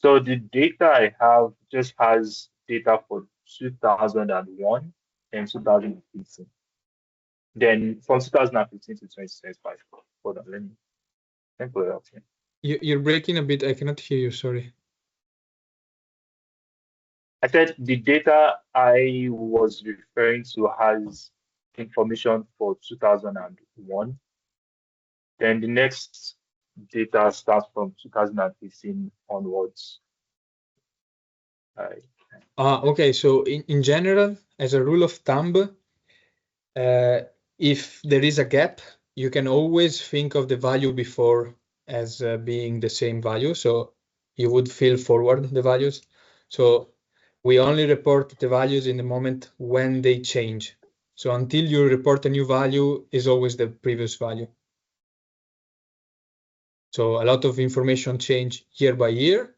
So the data I have just has data for 2001 and 2015. Then from 2015 to 2025. Hold on, let me put it up here. You're breaking a bit. I cannot hear you. Sorry. I said the data I was referring to has information for 2001. Then the next data starts from 2015 onwards. Okay. So in general, as a rule of thumb, if there is a gap, you can always think of the value before as being the same value. So you would fill forward the values. So we only report the values in the moment when they change. So until you report a new value is always the previous value. So a lot of information change year by year.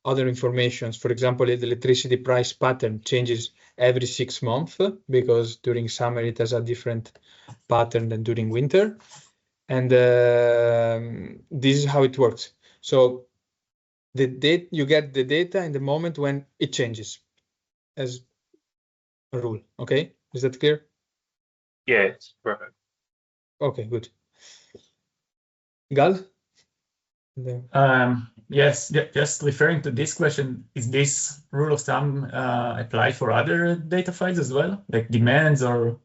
Other informations, for example, the electricity price pattern changes every 6 months because during summer it has a different pattern than during winter. And this is how it works. So you get the data in the moment when it changes as a rule. Okay, is that clear? Yes, perfect. Okay, good. Gal? Yes, just referring to this question, is this rule of thumb apply for other data files as well, like demands or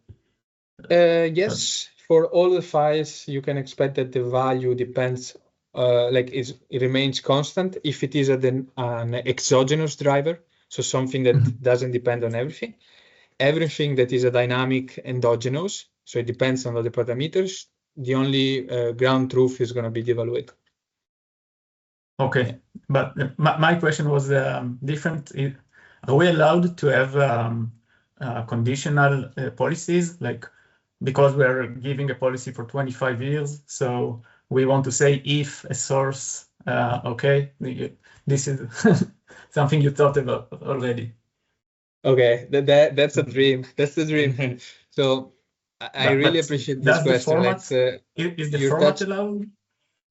Yes, for all the files, you can expect that the value depends, it remains constant if it is an exogenous driver, so something that doesn't depend on everything. Everything that is a dynamic endogenous, so it depends on all the parameters, the only ground truth is going to be the evaluator. Okay, but my question was different. Are we allowed to have conditional policies, like because we're giving a policy for 25 years, so we want to say if a source, okay, this is something you thought about already. Okay, that's a dream. That's the dream. So I really appreciate this question. Is the format allowed?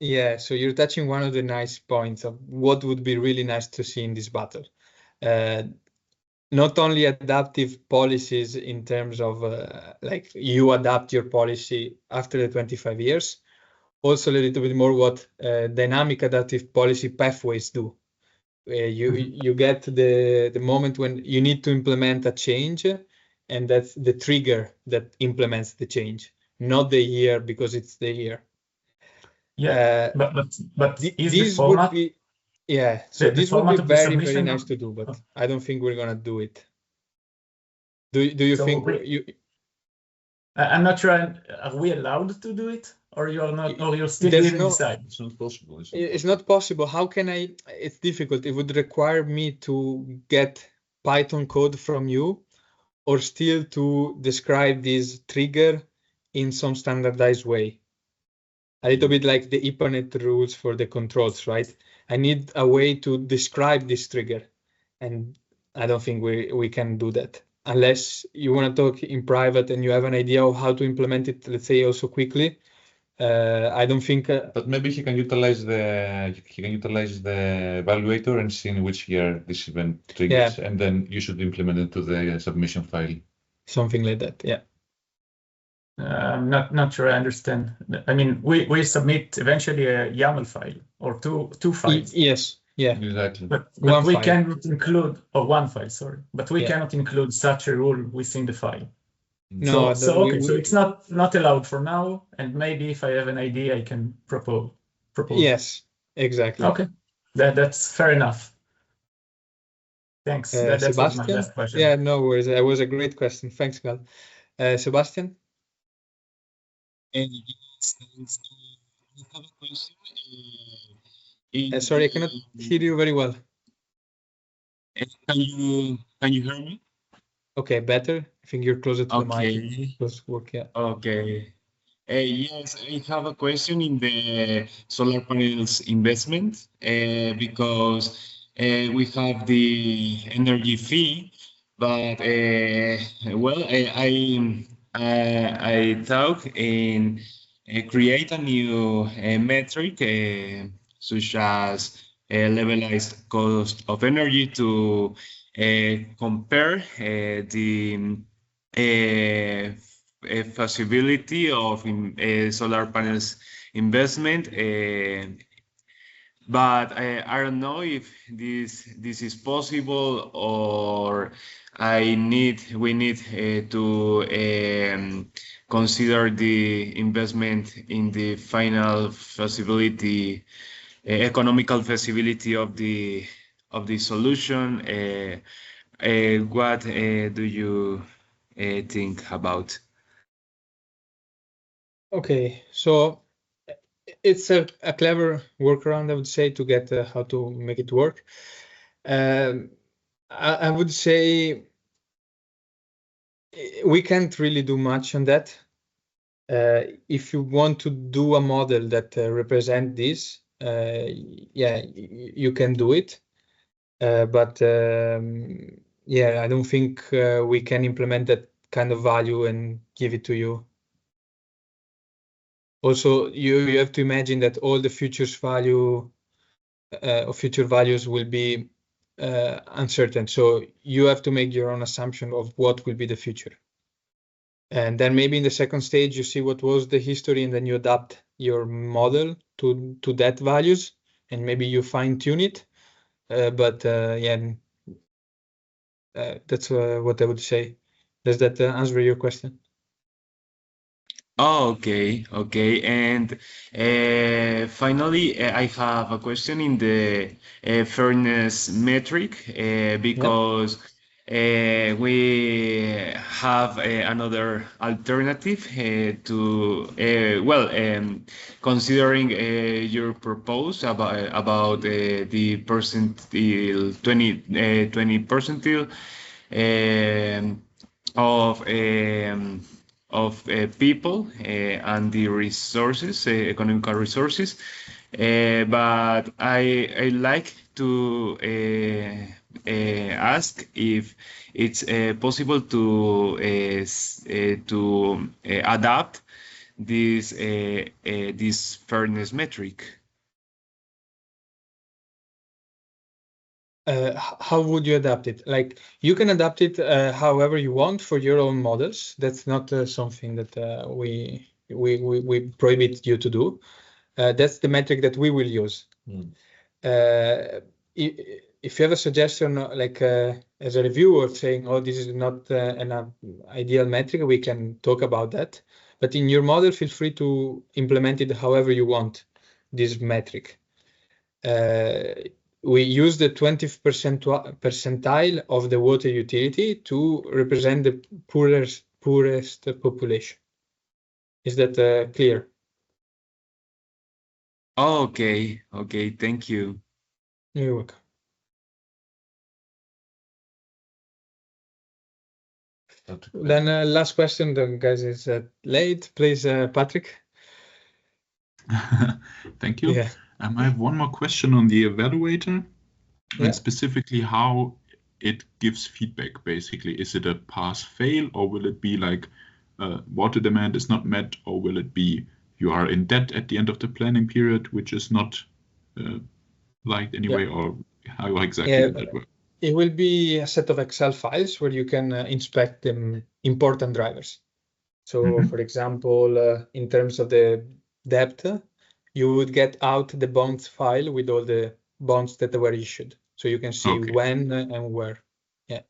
Yeah, so you're touching one of the nice points of what would be really nice to see in this battle. Not only adaptive policies in terms of like you adapt your policy after the 25 years, also a little bit more what dynamic adaptive policy pathways do. You get the moment when you need to implement a change, and that's the trigger that implements the change, not the year because it's the year. Yeah, but this would be, yeah. So this would be very nice to do, but I don't think we're gonna do it. Do you think you? I'm not sure. Are we allowed to do it, or you're not? Or you're still here to decide? It's not possible. It's not possible. How can I? It's difficult. It would require me to get Python code from you, or still to describe this trigger in some standardized way. A little bit like the Ethernet rules for the controls, right? I need a way to describe this trigger, and I don't think we can do that unless you want to talk in private and you have an idea of how to implement it. Let's say also quickly. I don't think. But maybe he can utilize the evaluator and see in which year this event triggers, and then you should implement it to the submission file. Something like that, yeah. I'm not sure I understand. I mean, we submit eventually a YAML file or two files. Yes, yeah, exactly. But we cannot include one file. Sorry, but we cannot include such a rule within the file. No, so it's not allowed for now. And maybe if I have an idea, I can propose. Yes, exactly. Okay, that's fair enough. Thanks. That was my last question. Yeah, no worries. That was a great question. Thanks, Gal. Sebastian? Yes, thanks. I have a question. Sorry, I cannot hear you very well. Can you hear me? Okay, better. I think you're closer to the mic. Okay. Yes, I have a question in the solar panels investment because we have the energy fee, but well, I thought in create a new metric such as levelized cost of energy to compare the feasibility of solar panels investment. But I don't know if this is possible, or we need to consider the investment in the final feasibility, economical feasibility of the solution. What do you think about? Okay, so it's a clever workaround, I would say, to get how to make it work. I would say we can't really do much on that. If you want to do a model that represent this, yeah, you can do it. But yeah, I don't think we can implement that kind of value and give it to you. Also, you have to imagine that all the futures value or future values will be uncertain. So you have to make your own assumption of what will be the future. And then maybe in the second stage, you see what was the history, and then you adapt your model to that values, and maybe you fine tune it. But yeah, that's what I would say. Does that answer your question? Oh, okay, okay. And finally, I have a question in the fairness metric because we have another alternative to considering your proposal about the percentile 20 percentile of people and the resources, economical resources. But I like to ask if it's possible to adapt this fairness metric. How would you adapt it? Like, you can adapt it however you want for your own models. That's not something that we prohibit you to do. That's the metric that we will use. If you have a suggestion, like as a reviewer saying, "Oh, this is not an ideal metric," we can talk about that. But in your model, feel free to implement it however you want. This metric. We use the 20th percentile of the water utility to represent the poorest population. Is that clear? Oh, okay, okay, thank you. You're welcome. Then last question, then guys, is late. Please, Patrick. Thank you. Yeah. I have one more question on the evaluator, and specifically how it gives feedback. Basically, is it a pass-fail, or will it be like water demand is not met, or will it be you are in debt at the end of the planning period, which is not liked anyway, or how exactly would that work? It will be a set of Excel files where you can inspect the important drivers. So, for example, in terms of the debt, you would get out the bonds file with all the bonds that were issued. So you can see when and where. Yeah.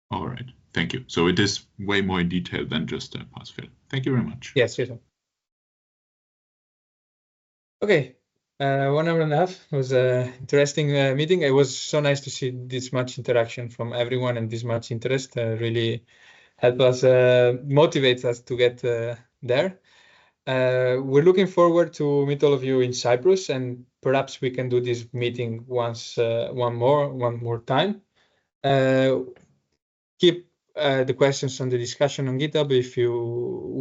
All right. Thank you. So it is way more in detail than just a pass-fail. Thank you very much. Yes. Okay. 1 hour and a half. It was an interesting meeting. It was so nice to see this much interaction from everyone and this much interest. Really helped us, motivates us to get there. We're looking forward to meet all of you in Cyprus, and perhaps we can do this meeting one more time. Keep the questions on the discussion on GitHub if you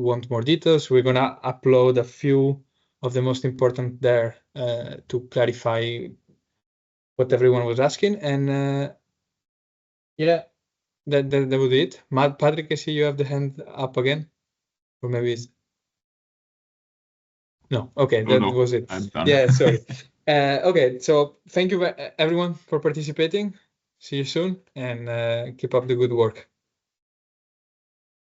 want more details. We're gonna upload a few of the most important there to clarify what everyone was asking. And yeah, that was it. Patrick, I see you have the hand up again, or maybe it's... No, okay, that was it. I'm done. Yeah, sorry. Okay, so thank you everyone for participating. See you soon, and keep up the good work.